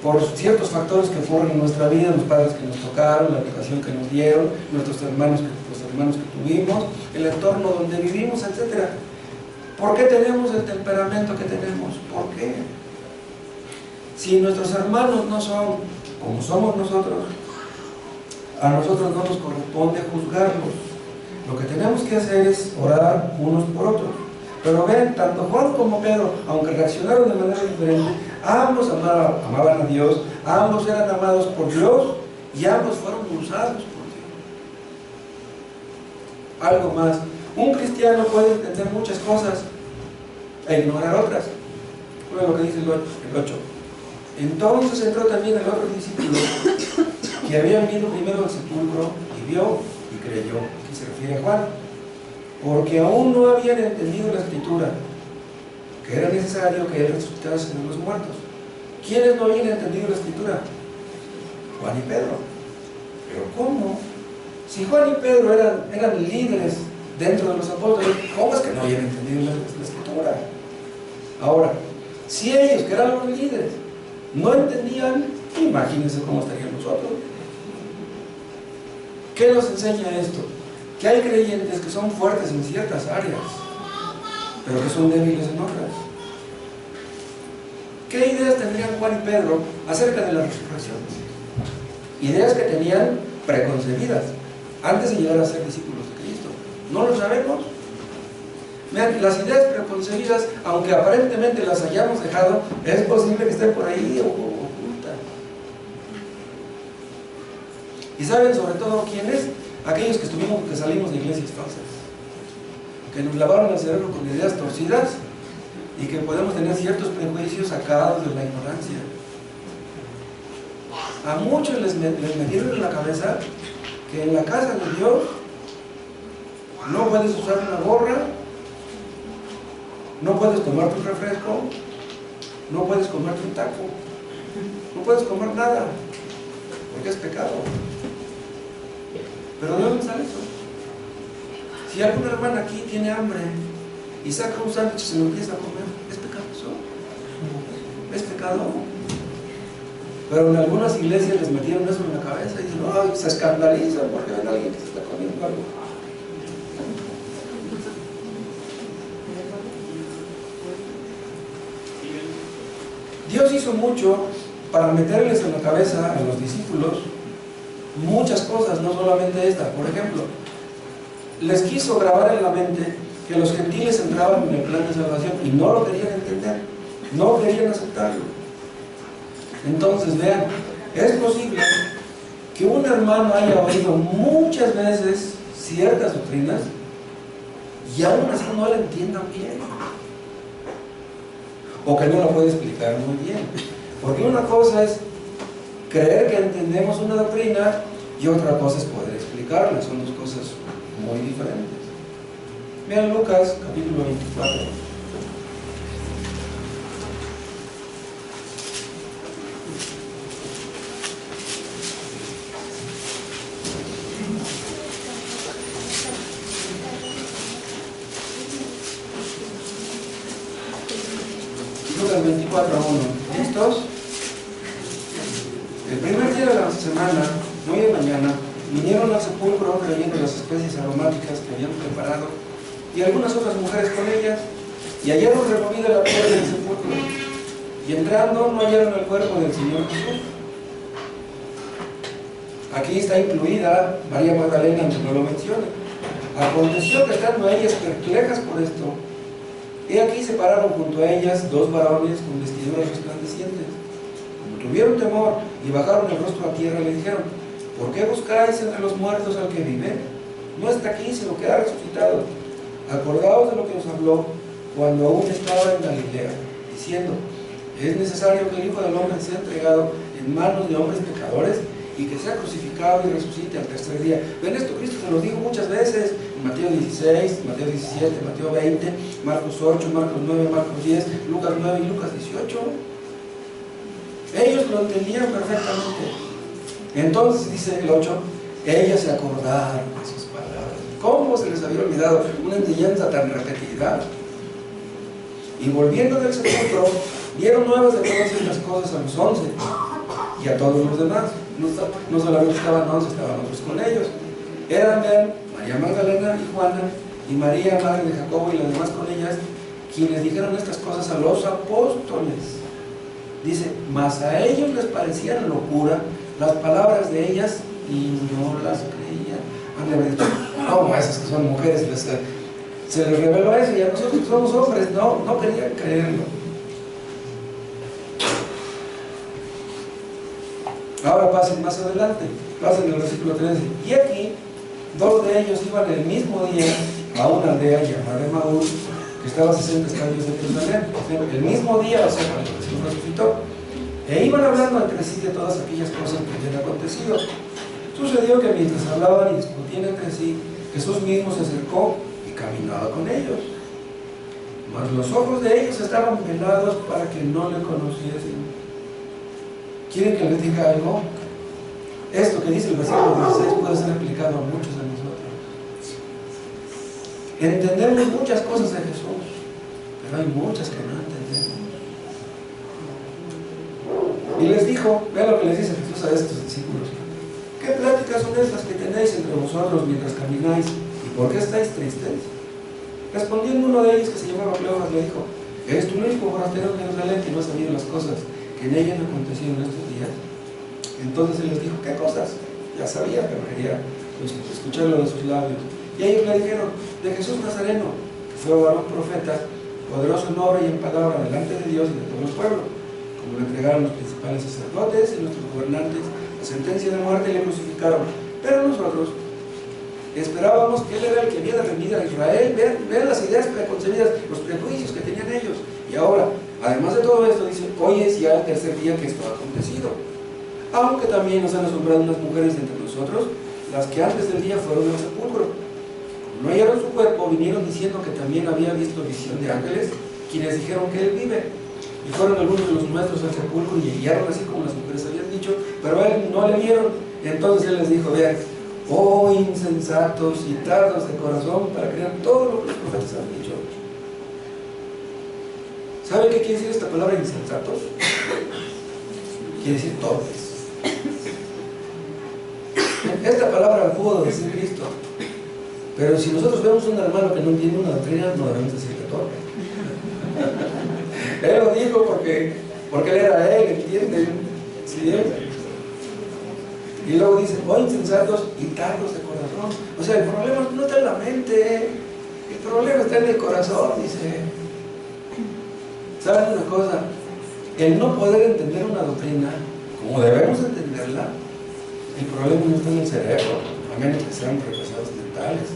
por ciertos factores que ocurren en nuestra vida, los padres que nos tocaron, la educación que nos dieron, los hermanos que tuvimos, el entorno donde vivimos, etc. ¿Por qué tenemos el temperamento que tenemos? ¿Por qué? Si nuestros hermanos no son como somos nosotros, a nosotros no nos corresponde juzgarlos. Lo que tenemos que hacer es orar unos por otros. Pero ven, tanto Juan como Pedro, aunque reaccionaron de manera diferente, ambos amaban a Dios, ambos eran amados por Dios y ambos fueron usados por Dios. Algo más, un cristiano puede entender muchas cosas e ignorar otras. Bueno, lo que dice el 8. Entonces entró también el otro discípulo que había venido primero al sepulcro y vio y creyó, que se refiere a Juan, porque aún no habían entendido la escritura, que era necesario que él resucitase de los muertos. ¿Quiénes no habían entendido la escritura? Juan y Pedro. ¿Pero cómo? Si Juan y Pedro eran líderes dentro de los apóstoles, ¿cómo es que no habían entendido la escritura? Ahora, si ellos, que eran los líderes, no entendían, imagínense cómo estarían nosotros. ¿Qué nos enseña esto? Que hay creyentes que son fuertes en ciertas áreas, pero que son débiles en otras. ¿Qué ideas tendrían Juan y Pedro acerca de la resurrección? Ideas que tenían preconcebidas antes de llegar a ser discípulos de Cristo. ¿No lo sabemos? Vean, las ideas preconcebidas, aunque aparentemente las hayamos dejado, es posible que estén por ahí ocultas. ¿Y saben sobre todo quiénes? Aquellos que salimos de iglesias falsas, que nos lavaron el cerebro con ideas torcidas y que podemos tener ciertos prejuicios sacados de la ignorancia. A muchos les metieron en la cabeza que en la casa de Dios no puedes usar una gorra, no puedes tomarte un refresco, no puedes comerte un taco, no puedes comer nada, porque es pecado. ¿Pero de dónde sale eso? Si alguna hermana aquí tiene hambre y saca un sándwich y se lo empieza a comer, ¿es pecado eso? ¿Es pecado? Pero en algunas iglesias les metieron eso en la cabeza y dicen, no, se escandalizan porque ven a alguien que se está comiendo algo. Dios hizo mucho para meterles en la cabeza a los discípulos muchas cosas, no solamente esta. Por ejemplo, les quiso grabar en la mente que los gentiles entraban en el plan de salvación y no lo querían entender, no querían aceptarlo. Entonces, vean, es posible que un hermano haya oído muchas veces ciertas doctrinas y aún así no la entiendan bien, o que no la puede explicar muy bien. Porque una cosa es creer que entendemos una doctrina y otra cosa es poder explicarla. Son dos cosas muy diferentes. Vean Lucas capítulo 24. Lucas 24 a 1. ¿Listos? El primer día de la semana, muy de mañana, vinieron al sepulcro trayendo las especies aromáticas que habían preparado y algunas otras mujeres con ellas, y hallaron removida la piedra del sepulcro, y entrando no hallaron el cuerpo del Señor Jesús. Aquí está incluida María Magdalena, aunque no lo menciona. Aconteció que estando ellas perplejas por esto, he aquí se pararon junto a ellas dos varones con vestiduras resplandecientes. Como tuvieron temor y bajaron el rostro a tierra, le dijeron: ¿por qué buscáis entre los muertos al que vive? No está aquí, sino que ha resucitado. Acordaos de lo que os habló cuando aún estaba en Galilea, diciendo: es necesario que el Hijo del Hombre sea entregado en manos de hombres pecadores y que sea crucificado y resucite al tercer día. Ven, esto Cristo se lo dijo muchas veces, en Mateo 16, Mateo 17, Mateo 20, Marcos 8, Marcos 9, Marcos 10, Lucas 9 y Lucas 18. Ellos lo entendían perfectamente. Entonces dice el 8, ellas se acordaron de sus palabras. ¿Cómo se les había olvidado una enseñanza tan repetida? Y volviendo del sepulcro, dieron nuevas de todas estas cosas a los 11 y a todos los demás. No solamente estaban 11, estaban otros con ellos. Eran María Magdalena y Juana, y María, madre de Jacobo, y las demás con ellas, quienes dijeron estas cosas a los apóstoles. Dice, mas a ellos les parecían locura las palabras de ellas y no las creían. Han de haber dicho, ¿cómo esas que son mujeres se les reveló eso? Y a nosotros que somos hombres, no querían creerlo. Ahora pasen más adelante, pasen el versículo 13. Y aquí, dos de ellos iban el mismo día a una aldea llamada Emaús, que estaba a 60 estadios de Jerusalén. El mismo día, o sea, cuando Jesús resucitó, e iban hablando entre sí de todas aquellas cosas que habían acontecido. Sucedió que mientras hablaban y discutían entre sí, Jesús mismo se acercó y caminaba con ellos. Mas los ojos de ellos estaban velados para que no le conociesen. ¿Quieren que les diga algo? Esto que dice el versículo 16 puede ser aplicado a muchos de nosotros. Entendemos muchas cosas de Jesús, pero hay muchas que no entendemos. Y les dijo, vean lo que les dice Jesús a estos discípulos: ¿qué pláticas son estas que tenéis entre vosotros mientras camináis? ¿Y por qué estáis tristes? Respondiendo uno de ellos, que se llamaba Cleofas, le dijo: ¿eres tú el único forastero en Jerusalén que no ha sabido las cosas que en ella han acontecido en estos días? Entonces él les dijo: ¿qué cosas? Ya sabía, pero quería escucharlo de sus labios. Y ellos le dijeron: de Jesús Nazareno, que fue varón profeta, poderoso en obra y en palabra delante de Dios y de todo el pueblo, como le entregaron los principales sacerdotes y nuestros gobernantes la sentencia de muerte y le crucificaron. Pero nosotros esperábamos que él era el que había de remir a Israel. Vean las ideas preconcebidas, los prejuicios que tenían ellos. Y ahora, además de todo esto, dice: hoy es ya el tercer día que esto ha acontecido. Aunque también nos han asombrado unas mujeres entre nosotros, las que antes del día fueron al sepulcro. Como no hallaron su cuerpo, vinieron diciendo que también había visto visión de ángeles, quienes dijeron que él vive. Y fueron algunos de los nuestros al sepulcro y hallaron así como las mujeres habían dicho, pero a él no le vieron. Entonces él les dijo: vean, oh insensatos y tardos de corazón para creer todo lo que los profetas han dicho. ¿Saben qué quiere decir esta palabra insensatos? Quiere decir torpes. Esta palabra pudo decir Cristo, pero si nosotros vemos a un hermano que no entiende una doctrina, no debemos decirle torpe. Él lo dijo porque él era él, ¿entienden? ¿Sí? Y luego dice: oh insensatos y tardos de corazón. O sea, el problema no está en la mente, el problema está en el corazón, dice. ¿Saben una cosa? El no poder entender una doctrina como debemos entenderla, el problema no está en el cerebro, a menos que sean retrasados mentales.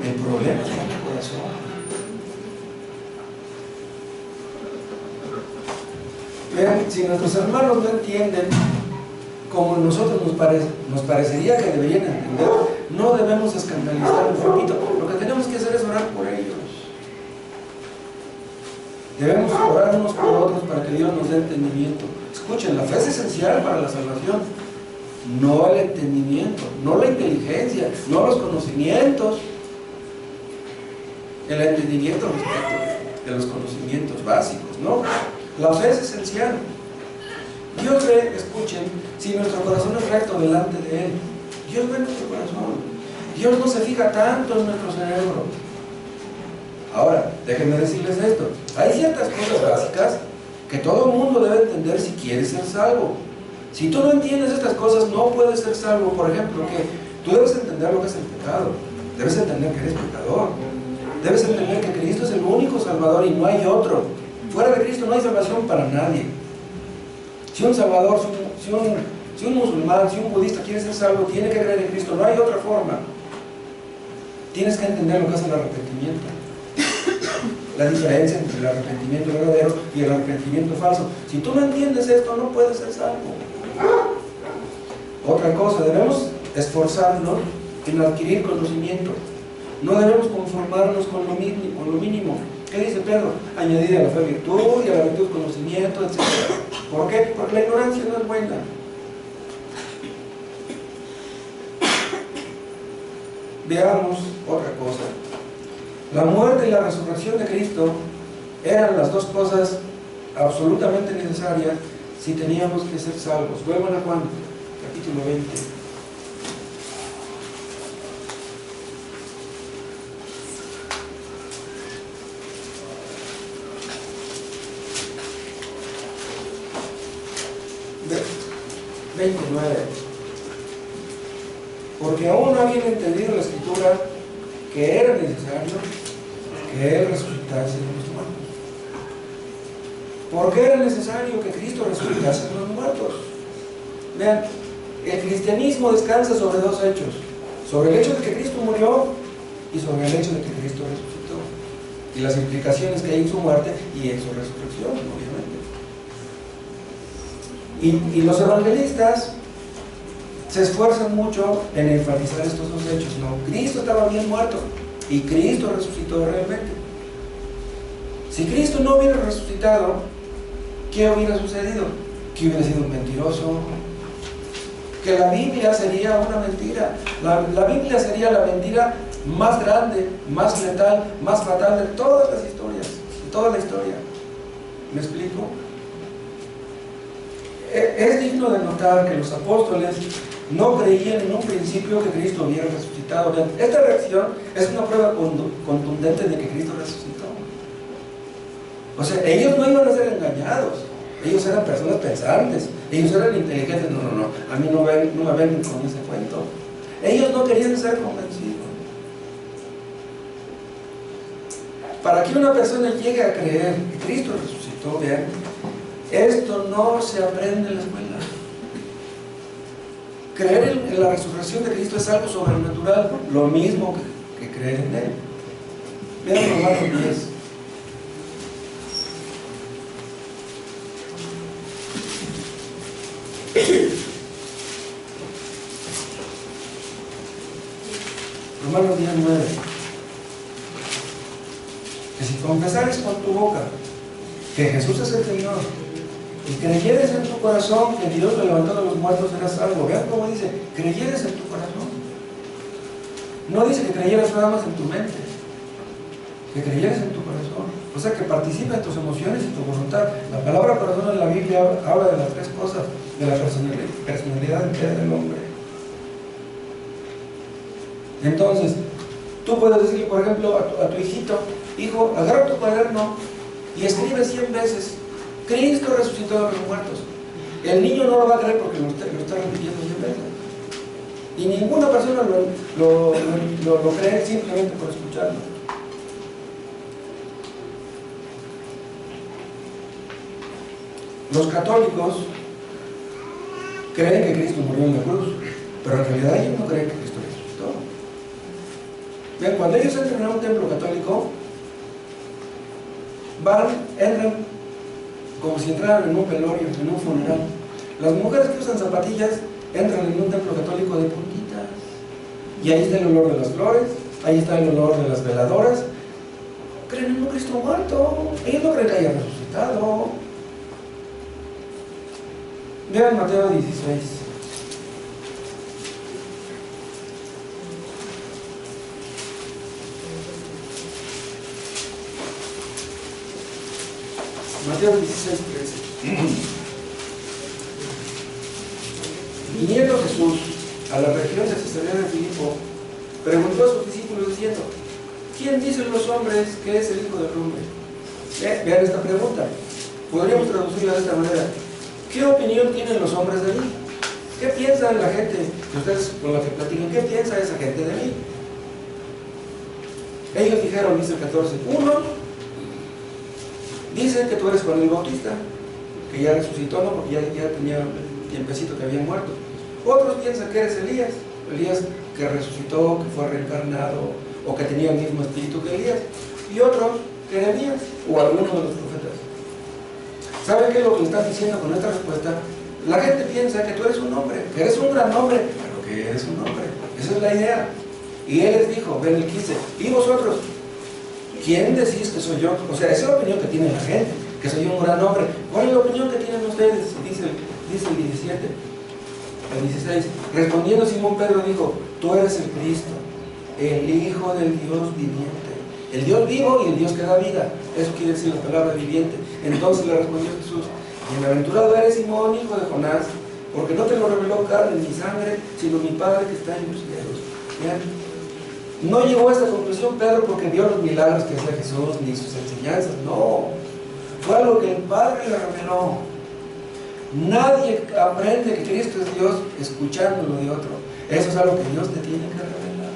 El problema está en el corazón. Vean, si nuestros hermanos no entienden como nosotros nos parecería que deberían entender, no debemos escandalizarnos. Repito, lo que tenemos que hacer es orar por ellos. Debemos orar unos por otros para que Dios nos dé entendimiento. Escuchen, la fe es esencial para la salvación, no el entendimiento, no la inteligencia, no los conocimientos. El entendimiento respecto de los conocimientos básicos, ¿no? La fe es esencial. Dios ve, escuchen, si nuestro corazón es recto delante de Él. Dios ve nuestro corazón. Dios no se fija tanto en nuestro cerebro. Ahora, déjenme decirles esto: hay ciertas cosas básicas que todo el mundo debe entender si quiere ser salvo. Si tú no entiendes estas cosas, no puedes ser salvo. Por ejemplo, que tú debes entender lo que es el pecado, debes entender que eres pecador, debes entender que Cristo es el único Salvador y no hay otro. Fuera de Cristo no hay salvación para nadie. Si un salvador, si un musulmán, si un budista quiere ser salvo, tiene que creer en Cristo, no hay otra forma. Tienes que entender lo que es el arrepentimiento, la diferencia entre el arrepentimiento verdadero y el arrepentimiento falso. Si tú no entiendes esto, no puedes ser salvo. Otra cosa, debemos esforzarnos en adquirir conocimiento. No debemos conformarnos con lo mínimo. ¿Qué dice Pedro? Añadir a la fe virtud, y a la virtud conocimiento, etc. ¿Por qué? Porque la ignorancia no es buena. Veamos otra cosa. La muerte y la resurrección de Cristo eran las dos cosas absolutamente necesarias si teníamos que ser salvos. Vuelvan a Juan, capítulo 20. Ve- 29. Porque aún no habían entendido la Escritura que era necesario que Él resucitase de los muertos. ¿Por qué era necesario que Cristo resucitase de los muertos? Vean, el cristianismo descansa sobre dos hechos: sobre el hecho de que Cristo murió y sobre el hecho de que Cristo resucitó, y las implicaciones que hay en su muerte y en su resurrección, obviamente. Y los evangelistas se esfuerzan mucho en enfatizar estos dos hechos. No, Cristo estaba bien muerto y Cristo resucitó realmente. Si Cristo no hubiera resucitado, ¿qué hubiera sucedido? Que hubiera sido un mentiroso, que la Biblia sería una mentira. La Biblia sería la mentira más grande, más letal, más fatal de todas las historias, de toda la historia. ¿Me explico? Es digno de notar que los apóstoles no creían en un principio que Cristo hubiera resucitado. Esta reacción es una prueba contundente de que Cristo resucitó. O sea, ellos no iban a ser engañados. Ellos eran personas pensantes. Ellos eran inteligentes. No, a mí no me ven con ese cuento. Ellos no querían ser convencidos. Para que una persona llegue a creer que Cristo resucitó, vean, esto no se aprende en la escuela. Creer en la resurrección de Cristo es algo sobrenatural, lo mismo que creer en Él. Vean Romanos 10. Romanos 10:9. Que si confesares con tu boca que Jesús es el Señor y creyeres en tu corazón que Dios lo levantó de los muertos, serás salvo. Vean cómo dice: creyeres en tu corazón. No dice que creyeras nada más en tu mente, que creyeres en tu corazón. O sea, que participa en tus emociones y tu voluntad. La palabra corazón en la Biblia habla de las tres cosas: de la personalidad entera del hombre. Entonces, tú puedes decirle, por ejemplo, a tu hijito: hijo, agarra tu cuaderno y escribe 100 veces: Cristo resucitó de los muertos. El niño no lo va a creer porque lo está repitiendo 100 veces. Y ninguna persona lo cree simplemente por escucharlo. Los católicos creen que Cristo murió en la cruz, pero en realidad ellos no creen que Cristo resucitó. Vean, cuando ellos entran a un templo católico, entran como si entraran en un velorio, en un funeral. Las mujeres que usan zapatillas entran en un templo católico de puntitas, y ahí está el olor de las flores, ahí está el olor de las veladoras. Creen en un Cristo muerto, ellos no creen que haya resucitado. Vean Mateo 16. Mateo 16:13. Viniendo Jesús a la región de Cesarea de Filipo, preguntó a sus discípulos diciendo: ¿quién dicen los hombres que es el Hijo del Hombre? Vean esta pregunta. Podríamos traducirla de esta manera: ¿qué opinión tienen los hombres de mí? ¿Qué piensa la gente que ustedes con la que platican? ¿Qué piensa esa gente de mí? Ellos dijeron, dice el 14, uno dice que tú eres Juan el Bautista, que ya resucitó, ¿no? Porque ya tenía tiempecito que había muerto. Otros piensan que eres Elías que resucitó, que fue reencarnado, o que tenía el mismo espíritu que Elías. Y otros que Jeremías o alguno de los profetas. ¿Saben qué es lo que le están diciendo con esta respuesta? La gente piensa que tú eres un hombre, que que eres un gran hombre, pero que eres un hombre. Esa es la idea. Y él les dijo, ven el 15, ¿y vosotros? ¿Quién decís que soy yo? O sea, esa es la opinión que tiene la gente, que soy un gran hombre. ¿Cuál es la opinión que tienen ustedes? Dice el 17, el 16. Respondiendo Simón Pedro dijo, tú eres el Cristo, el Hijo del Dios viviente. El Dios vivo y el Dios que da vida. Eso quiere decir la palabra viviente. Entonces le respondió Jesús, bienaventurado eres Simón, hijo de Jonás, porque no te lo reveló carne ni sangre, sino mi Padre que está en los cielos. ¿Vean? No llegó a esta conclusión Pedro porque vio los milagros que hacía Jesús ni sus enseñanzas, no. Fue algo que el Padre le reveló. Nadie aprende que Cristo es Dios escuchándolo de otro. Eso es algo que Dios te tiene que revelar.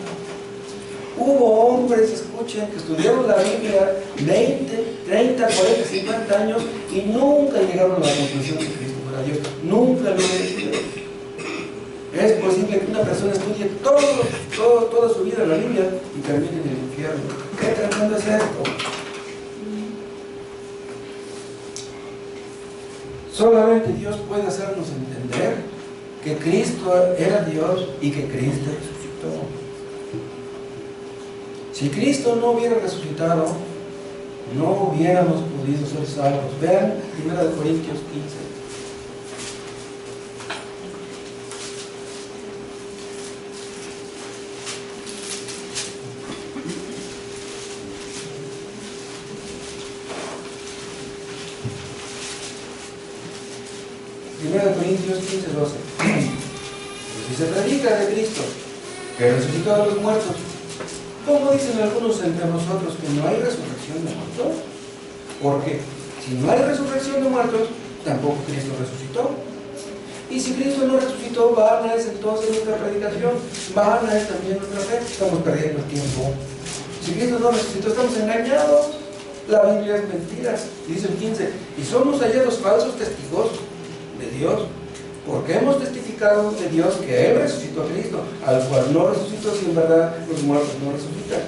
Hubo hombres, escuchen, que estudiaron la Biblia 20, 30, 40, 50 años y nunca llegaron a la conclusión de que Cristo fuera Dios. Nunca lo hicieron. Es posible que una persona estudie toda su vida la Biblia y termine en el infierno. ¿Qué tremendo es esto? Solamente Dios puede hacernos entender que Cristo era Dios y que Cristo resucitó. Si Cristo no hubiera resucitado, no hubiéramos podido ser salvos. Vean 1 Corintios 15. Corintios 15, 12. Si se predica de Cristo, que resucitó a los muertos, ¿cómo dicen algunos entre nosotros que no hay resurrección de muertos? Porque si no hay resurrección de muertos, tampoco Cristo resucitó. Y si Cristo no resucitó, vana es entonces nuestra predicación, vana es también nuestra fe. Estamos perdiendo el tiempo. Si Cristo no resucitó, estamos engañados. La Biblia es mentira. Dice el 15, y somos hallados falsos testigos de Dios, porque hemos testificado de Dios que Él resucitó a Cristo, al cual no resucitó si en verdad los muertos no resucitan.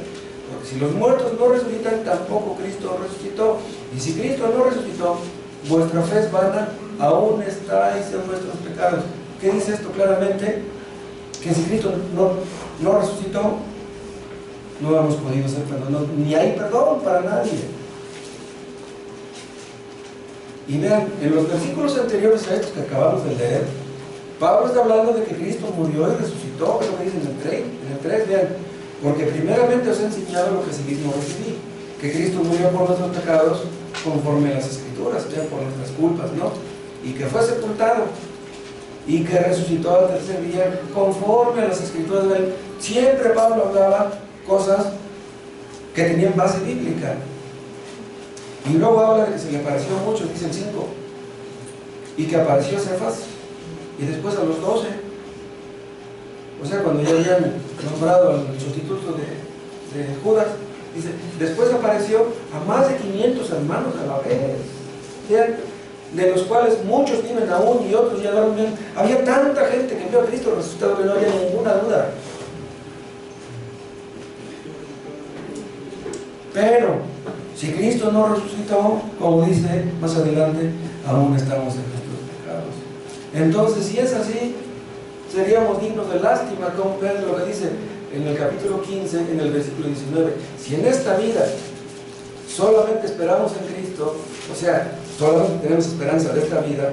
Porque si los muertos no resucitan, tampoco Cristo resucitó. Y si Cristo no resucitó, vuestra fe es vana, aún estáis en vuestros pecados. ¿Qué dice esto claramente? Que si Cristo no resucitó, no hemos podido ser perdonados, ni hay perdón para nadie. Y vean, en los versículos anteriores a estos que acabamos de leer, Pablo está hablando de que Cristo murió y resucitó, es lo que dice en el 3, vean, porque primeramente os he enseñado lo que asimismo recibí, que Cristo murió por nuestros pecados conforme a las Escrituras, vean, por nuestras culpas, ¿no? Y que fue sepultado, y que resucitó al tercer día conforme a las Escrituras. Vean, siempre Pablo hablaba cosas que tenían base bíblica. Y luego habla de que se le apareció a muchos, dice el 5, y que apareció a Cefas, y después a los 12. O sea, cuando ya habían nombrado al sustituto de Judas, dice, después apareció a más de 500 hermanos a la vez, de los cuales muchos viven aún y otros ya duermen. Había tanta gente que vio a Cristo resucitado que no había ninguna duda. Pero si Cristo no resucitó, como dice más adelante, aún estamos en nuestros pecados. Entonces, si es así, seríamos dignos de lástima, como Pedro lo que dice en el capítulo 15, en el versículo 19. Si en esta vida solamente esperamos en Cristo, o sea, solamente tenemos esperanza de esta vida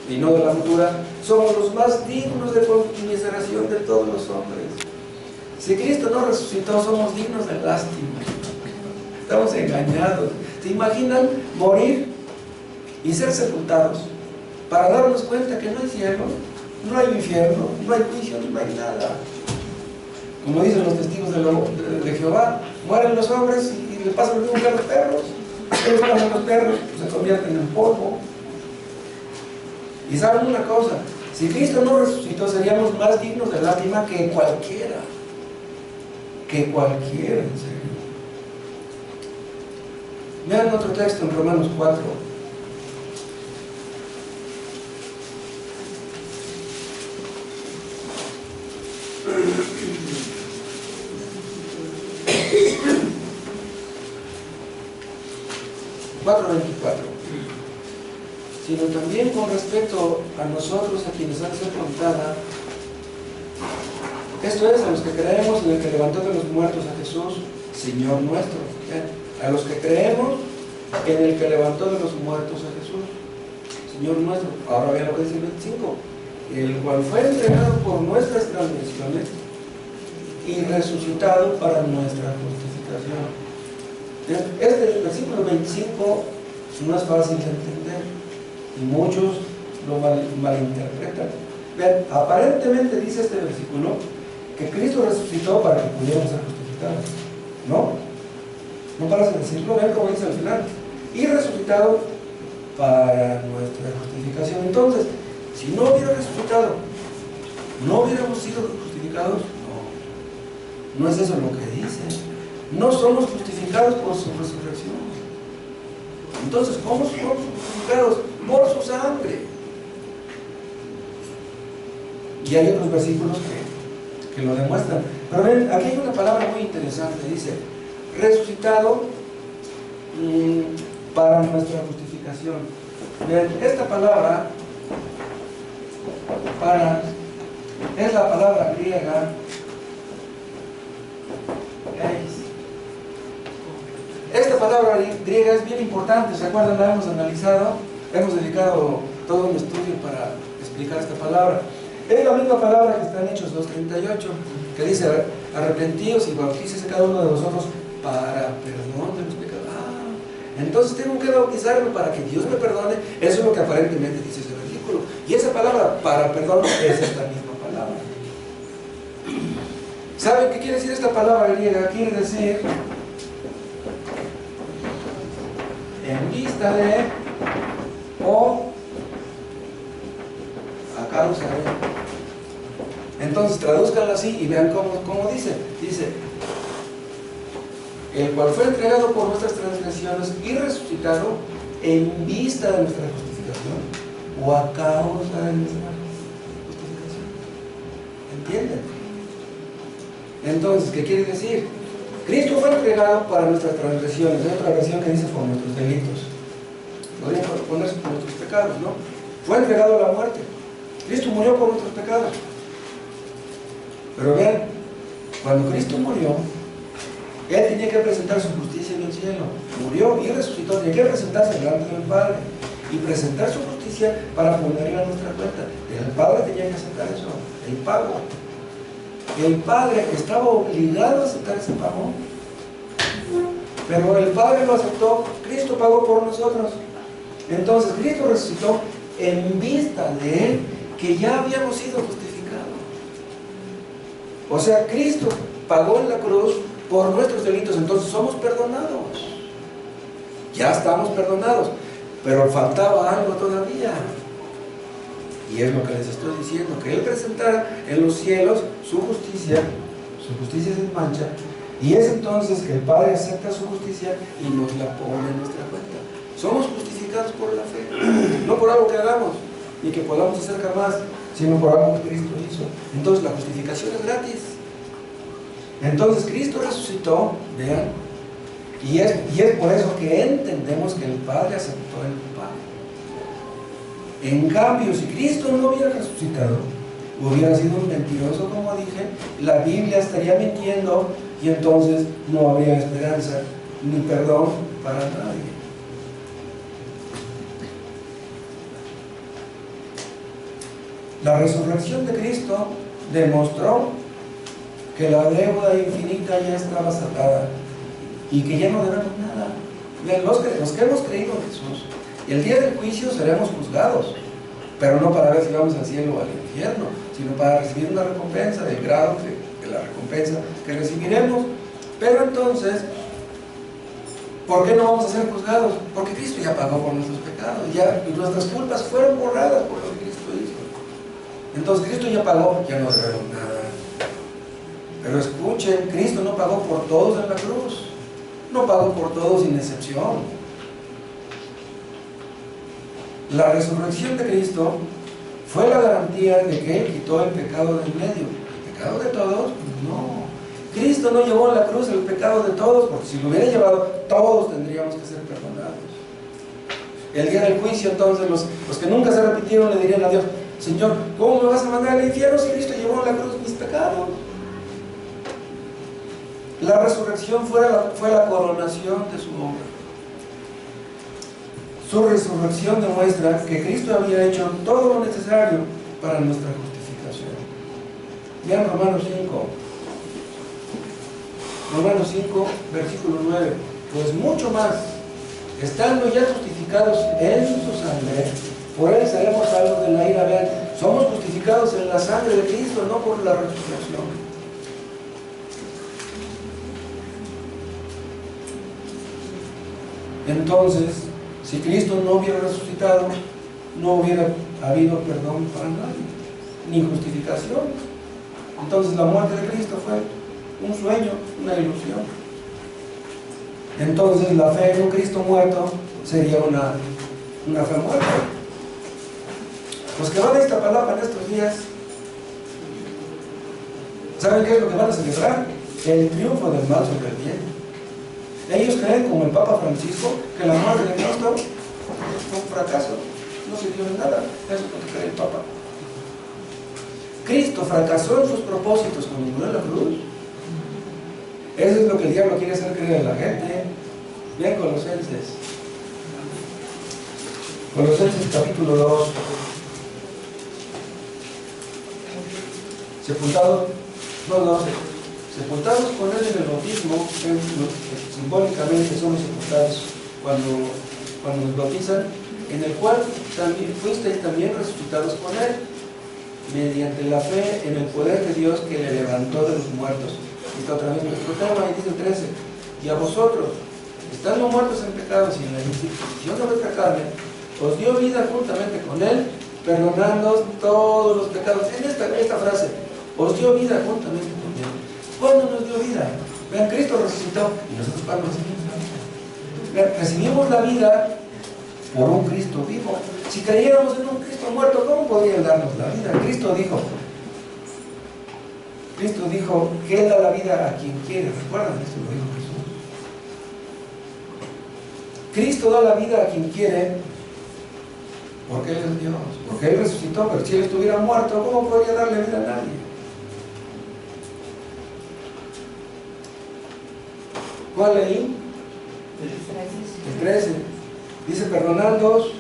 y no de la futura, somos los más dignos de conmiseración de todos los hombres. Si Cristo no resucitó, somos dignos de lástima. Estamos engañados. ¿Se imaginan morir y ser sepultados para darnos cuenta que no hay cielo, no hay infierno, no hay juicio, no hay nada? Como dicen los testigos de Jehová, mueren los hombres y le pasan lo mismo que a los perros. Ellos pasan los perros, pues se convierten en polvo. Y saben una cosa, si Cristo no resucitó, seríamos más dignos de lástima que cualquiera. Que cualquiera, en serio. Vean otro texto en Romanos 4. sino también con respecto a nosotros, a quienes han sido contada. Esto es, a los que creemos en el que levantó de los muertos a Jesús, Señor nuestro. A los que creemos en el que levantó de los muertos a Jesús, Señor nuestro. Ahora vean lo que dice el 25. El cual fue entregado por nuestras transgresiones y resucitado para nuestra justificación. Este versículo 25 no es fácil de entender y muchos lo malinterpretan. Vean, aparentemente dice este versículo que Cristo resucitó para que pudiéramos ser justificados. No parece decirlo. Vean cómo dice al final. Y resucitado para nuestra justificación. Entonces, si no hubiera resucitado, ¿no hubiéramos sido justificados? No es eso lo que dice. No somos justificados por su resurrección. Entonces, ¿cómo somos justificados? Por su sangre. Y hay otros versículos que lo demuestran. Pero ven, aquí hay una palabra muy interesante. Dice, resucitado para nuestra justificación. Vean, esta palabra para es la palabra griega eis. Esta palabra griega es bien importante. ¿Se acuerdan? La hemos analizado, hemos dedicado todo un estudio para explicar esta palabra. Es la misma palabra que está en Hechos 2:38, que dice, arrepentíos y bautícese cada uno de vosotros para perdón de los pecados. Entonces tengo que bautizarme para que Dios me perdone. Eso es lo que aparentemente dice ese versículo. Y esa palabra, para perdón, es esta misma palabra. ¿Saben qué quiere decir esta palabra griega? Quiere decir en vista de o a causa de. Entonces tradúzcanla así y vean cómo dice. Dice, el cual fue entregado por nuestras transgresiones y resucitado en vista de nuestra justificación o a causa de nuestra justificación. ¿Entienden? Entonces, ¿qué quiere decir? Cristo fue entregado para nuestras transgresiones. Hay otra versión que dice por nuestros delitos. Podría ponerse por nuestros pecados, ¿no? Fue entregado a la muerte. Cristo murió por nuestros pecados. Pero vean, cuando Cristo murió, Él tenía que presentar su justicia en el cielo. Murió y resucitó. Tenía que presentarse delante del Padre y presentar su justicia para ponerla a nuestra cuenta. El Padre tenía que aceptar eso, el pago. El Padre estaba obligado a aceptar ese pago, pero el Padre lo aceptó. Cristo pagó por nosotros. Entonces Cristo resucitó en vista de Él, que ya habíamos sido justificados. O sea, Cristo pagó en la cruz por nuestros delitos. Entonces somos perdonados. Ya estamos perdonados, pero faltaba algo todavía. Y es lo que les estoy diciendo, que Él presentara en los cielos su justicia sin mancha, y es entonces que el Padre acepta su justicia y nos la pone en nuestra cuenta. Somos justificados por la fe, no por algo que hagamos, ni que podamos hacer jamás, sino por algo que Cristo hizo. Entonces la justificación es gratis. Entonces Cristo resucitó, vean, y es por eso que entendemos que el Padre aceptó el pago. En cambio, si Cristo no hubiera resucitado, hubiera sido un mentiroso, como dije, la Biblia estaría mintiendo y entonces no habría esperanza ni perdón para nadie. La resurrección de Cristo demostró que la deuda infinita ya estaba saldada y que ya no debemos nada. Los que hemos creído en Jesús, el día del juicio seremos juzgados, pero no para ver si vamos al cielo o al infierno, sino para recibir una recompensa del grado de la recompensa que recibiremos. Pero entonces, ¿por qué no vamos a ser juzgados? Porque Cristo ya pagó por nuestros pecados, ya nuestras culpas fueron borradas por lo que Cristo hizo. Entonces Cristo ya pagó, ya no debemos nada. Pero escuchen, Cristo no pagó por todos en la cruz, no pagó por todos sin excepción. La resurrección de Cristo fue la garantía de que Él quitó el pecado del medio. ¿El pecado de todos? No. Cristo no llevó en la cruz el pecado de todos, porque si lo hubiera llevado, todos tendríamos que ser perdonados. El día del juicio, entonces, los que nunca se arrepintieron le dirían a Dios: Señor, ¿cómo me vas a mandar al infierno si Cristo llevó en la cruz mis pecados? La resurrección fue la coronación de su obra. Su resurrección demuestra que Cristo había hecho todo lo necesario para nuestra justificación. Vean Romanos 5. Romanos 5, versículo 9. Pues mucho más, estando ya justificados en su sangre, por él seremos salvos de la ira. Vean, somos justificados en la sangre de Cristo, no por la resurrección. Entonces, si Cristo no hubiera resucitado, no hubiera habido perdón para nadie, ni justificación. Entonces la muerte de Cristo fue un sueño, una ilusión. Entonces la fe en un Cristo muerto sería una fe muerta. Los que van a Iztapalapa en estos días, ¿saben qué es lo que van a celebrar? El triunfo del mal sobre el bien. Ellos creen, como el Papa Francisco, que la muerte de Cristo fue un fracaso, no sirvió de nada. Eso es lo que cree el Papa. Cristo fracasó en sus propósitos cuando murió en la cruz. Eso es lo que el diablo quiere hacer creer a la gente. Vean Colosenses. Colosenses capítulo 2. Sepultados con él en el bautismo, simbólicamente somos sepultados cuando nos bautizan, en el cual también fuisteis también resucitados con él, mediante la fe en el poder de Dios que le levantó de los muertos. Y está otra vez nuestro tema, y dice el 13: y a vosotros, estando muertos en pecados y en la injusticia de vuestra carne, os dio vida juntamente con él, perdonando todos los pecados. En esta frase, os dio vida juntamente con él. ¿Cuándo nos dio vida? Vean, Cristo resucitó y nosotros cuando recibimos la vida. Vean, recibimos la vida por un Cristo vivo. Si creyéramos en un Cristo muerto, ¿cómo podría darnos la vida? Cristo dijo que Él da la vida a quien quiere. ¿Recuerdan? Esto lo dijo Jesús. Cristo da la vida a quien quiere porque Él es Dios, porque Él resucitó. Pero si Él estuviera muerto, ¿cómo podría darle vida a nadie? ¿Cuál leí? El 13. Dice: perdonándoos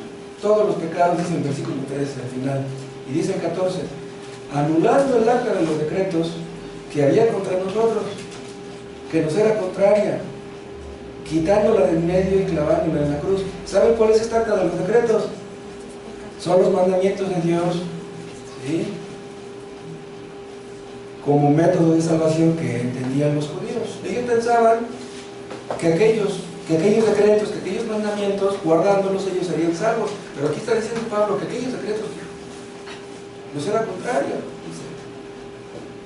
todos los pecados, dice el versículo 13 al final. Y dice el 14: anulando el acta de los decretos que había contra nosotros, que nos era contraria, quitándola del medio y clavándola en la cruz. ¿Saben cuál es esta acta de los decretos? Son los mandamientos de Dios, ¿sí?, como método de salvación que entendían los judíos. Ellos pensaban que aquellos decretos, que aquellos mandamientos, guardándolos, ellos serían salvos. Pero aquí está diciendo Pablo que aquellos decretos nos era contraria,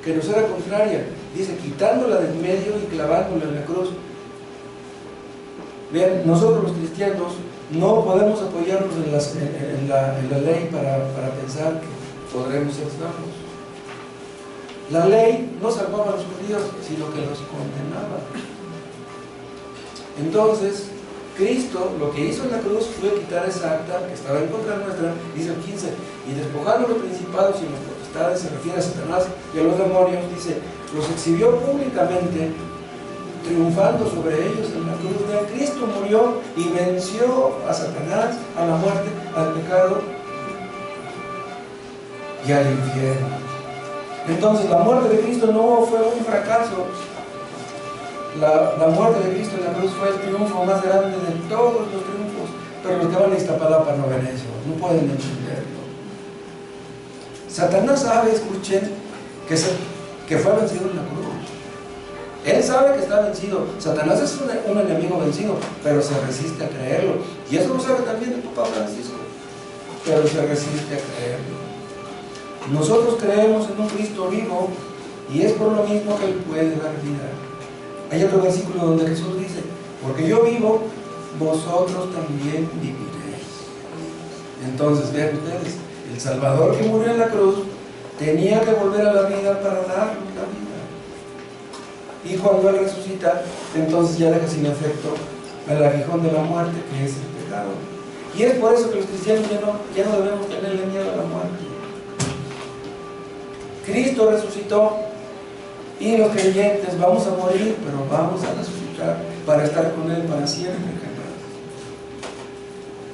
que nos era contraria. Dice: quitándola del medio y clavándola en la cruz. Vean, nosotros los cristianos no podemos apoyarnos en la ley para pensar que podremos ser salvos. La ley no salvaba a los judíos, sino que los condenaba. Entonces, Cristo lo que hizo en la cruz fue quitar esa acta que estaba en contra nuestra, dice el 15, y despojando los principados y los potestades, se refiere a Satanás y a los demonios, dice, los exhibió públicamente, triunfando sobre ellos en la cruz. Cristo murió y venció a Satanás, a la muerte, al pecado y al infierno. Entonces la muerte de Cristo no fue un fracaso. La muerte de Cristo en la cruz fue el triunfo más grande de todos los triunfos. Pero los que van a Iztapalapa no ven eso, no pueden entenderlo. Satanás sabe, escuchen, que fue vencido en la cruz. Él sabe que está vencido. Satanás es un enemigo vencido, pero se resiste a creerlo. Y eso lo sabe también el Papa Francisco, pero se resiste a creerlo. Nosotros creemos en un Cristo vivo y es por lo mismo que Él puede dar vida. Hay otro versículo donde Jesús dice: porque yo vivo, vosotros también viviréis. Entonces, vean ustedes, el Salvador que murió en la cruz tenía que volver a la vida para darnos la vida. Y cuando Él resucita, entonces ya deja sin efecto el aguijón de la muerte, que es el pecado. Y es por eso que los cristianos ya no debemos tenerle miedo a la muerte. Cristo resucitó y los creyentes vamos a morir, pero vamos a resucitar para estar con Él para siempre jamás.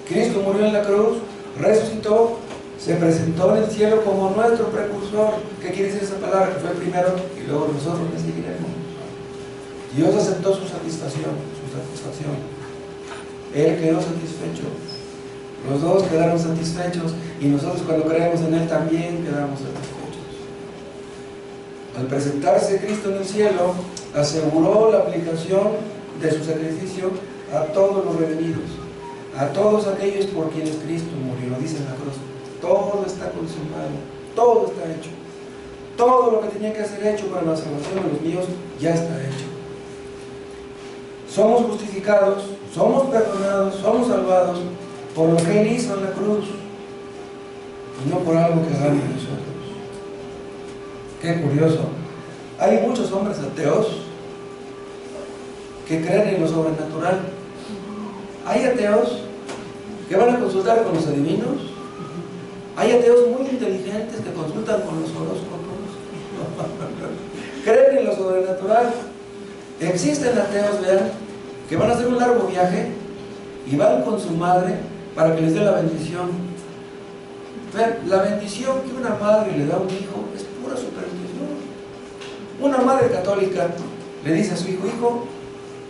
Cristo murió en la cruz, resucitó, se presentó en el cielo como nuestro precursor. ¿Qué quiere decir esa palabra? Que fue el primero y luego nosotros le seguiremos. Dios aceptó su satisfacción. Él quedó satisfecho. Los dos quedaron satisfechos y nosotros cuando creemos en Él también quedamos satisfechos. Al presentarse Cristo en el cielo, aseguró la aplicación de su sacrificio a todos los redimidos, a todos aquellos por quienes Cristo murió. Dice en la cruz, todo está consumado, todo está hecho. Todo lo que tenía que ser hecho para la salvación de los míos ya está hecho. Somos justificados, somos perdonados, somos salvados por lo que Él hizo en la cruz y no por algo que hagamos nosotros. Qué curioso. Hay muchos hombres ateos que creen en lo sobrenatural. Hay ateos que van a consultar con los adivinos. Hay ateos muy inteligentes que consultan con los horóscopos. Creen en lo sobrenatural. Existen ateos, vean, que van a hacer un largo viaje y van con su madre para que les dé la bendición. Vean, la bendición que una madre le da a un hijo es pura superstición. Una madre católica le dice a su hijo, hijo,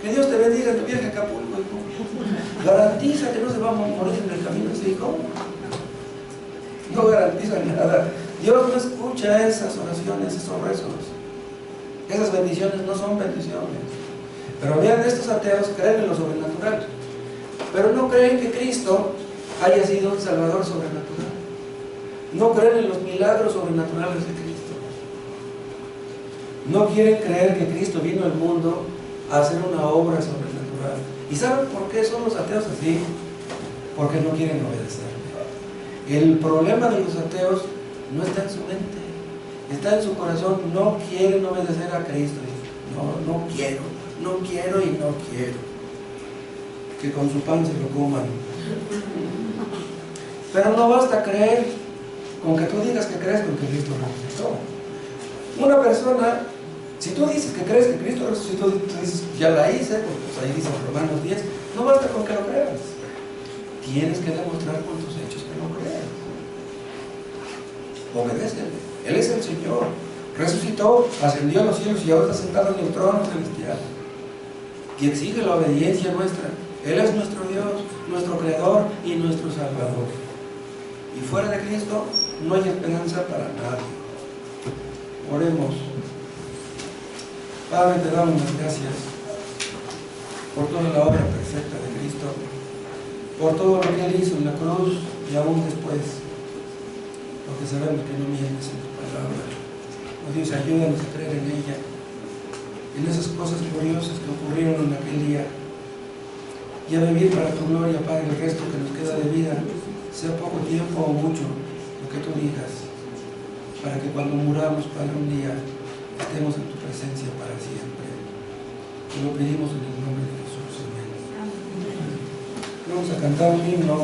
que Dios te bendiga en tu viaje a Acapulco, hijo. Garantiza que no se va a morir en el camino ese hijo. No garantiza nada. Dios no escucha esas oraciones, esos rezos. Esas bendiciones no son bendiciones. Pero vean, estos ateos creen en lo sobrenatural, pero no creen que Cristo haya sido un salvador sobrenatural. No creen en los milagros sobrenaturales de Cristo. No quieren creer que Cristo vino al mundo a hacer una obra sobrenatural. ¿Y saben por qué son los ateos así? Porque no quieren obedecerle. El problema de los ateos no está en su mente, está en su corazón. No quieren obedecer a Cristo. No quiero y no quiero. Que con su pan se lo coman. Pero no basta creer con que tú digas que crees con que Cristo resucitó. Una persona, si tú dices que crees que Cristo resucitó, tú dices, ya la hice, porque pues ahí dice en Romanos 10, no basta con que lo creas. Tienes que demostrar con tus hechos que lo crees. Obedécele. Él es el Señor. Resucitó, ascendió a los cielos y ahora está sentado en el trono celestial. Y exige la obediencia nuestra. Él es nuestro Dios, nuestro Creador y nuestro Salvador. Y fuera de Cristo no hay esperanza para nadie. Oremos. Padre, te damos las gracias por toda la obra perfecta de Cristo, por todo lo que Él hizo en la cruz y aún después, porque sabemos que no mientes en tu palabra. Oh Dios, ayúdanos a creer en ella, en esas cosas gloriosas que ocurrieron en aquel día, y a vivir para tu gloria, Padre, el resto que nos queda de vida, sea poco tiempo o mucho, lo que tú digas, para que cuando muramos, Padre, un día estemos en tu presencia para siempre. Te lo pedimos en el nombre de Jesús. Amén. Vamos a cantar un himno.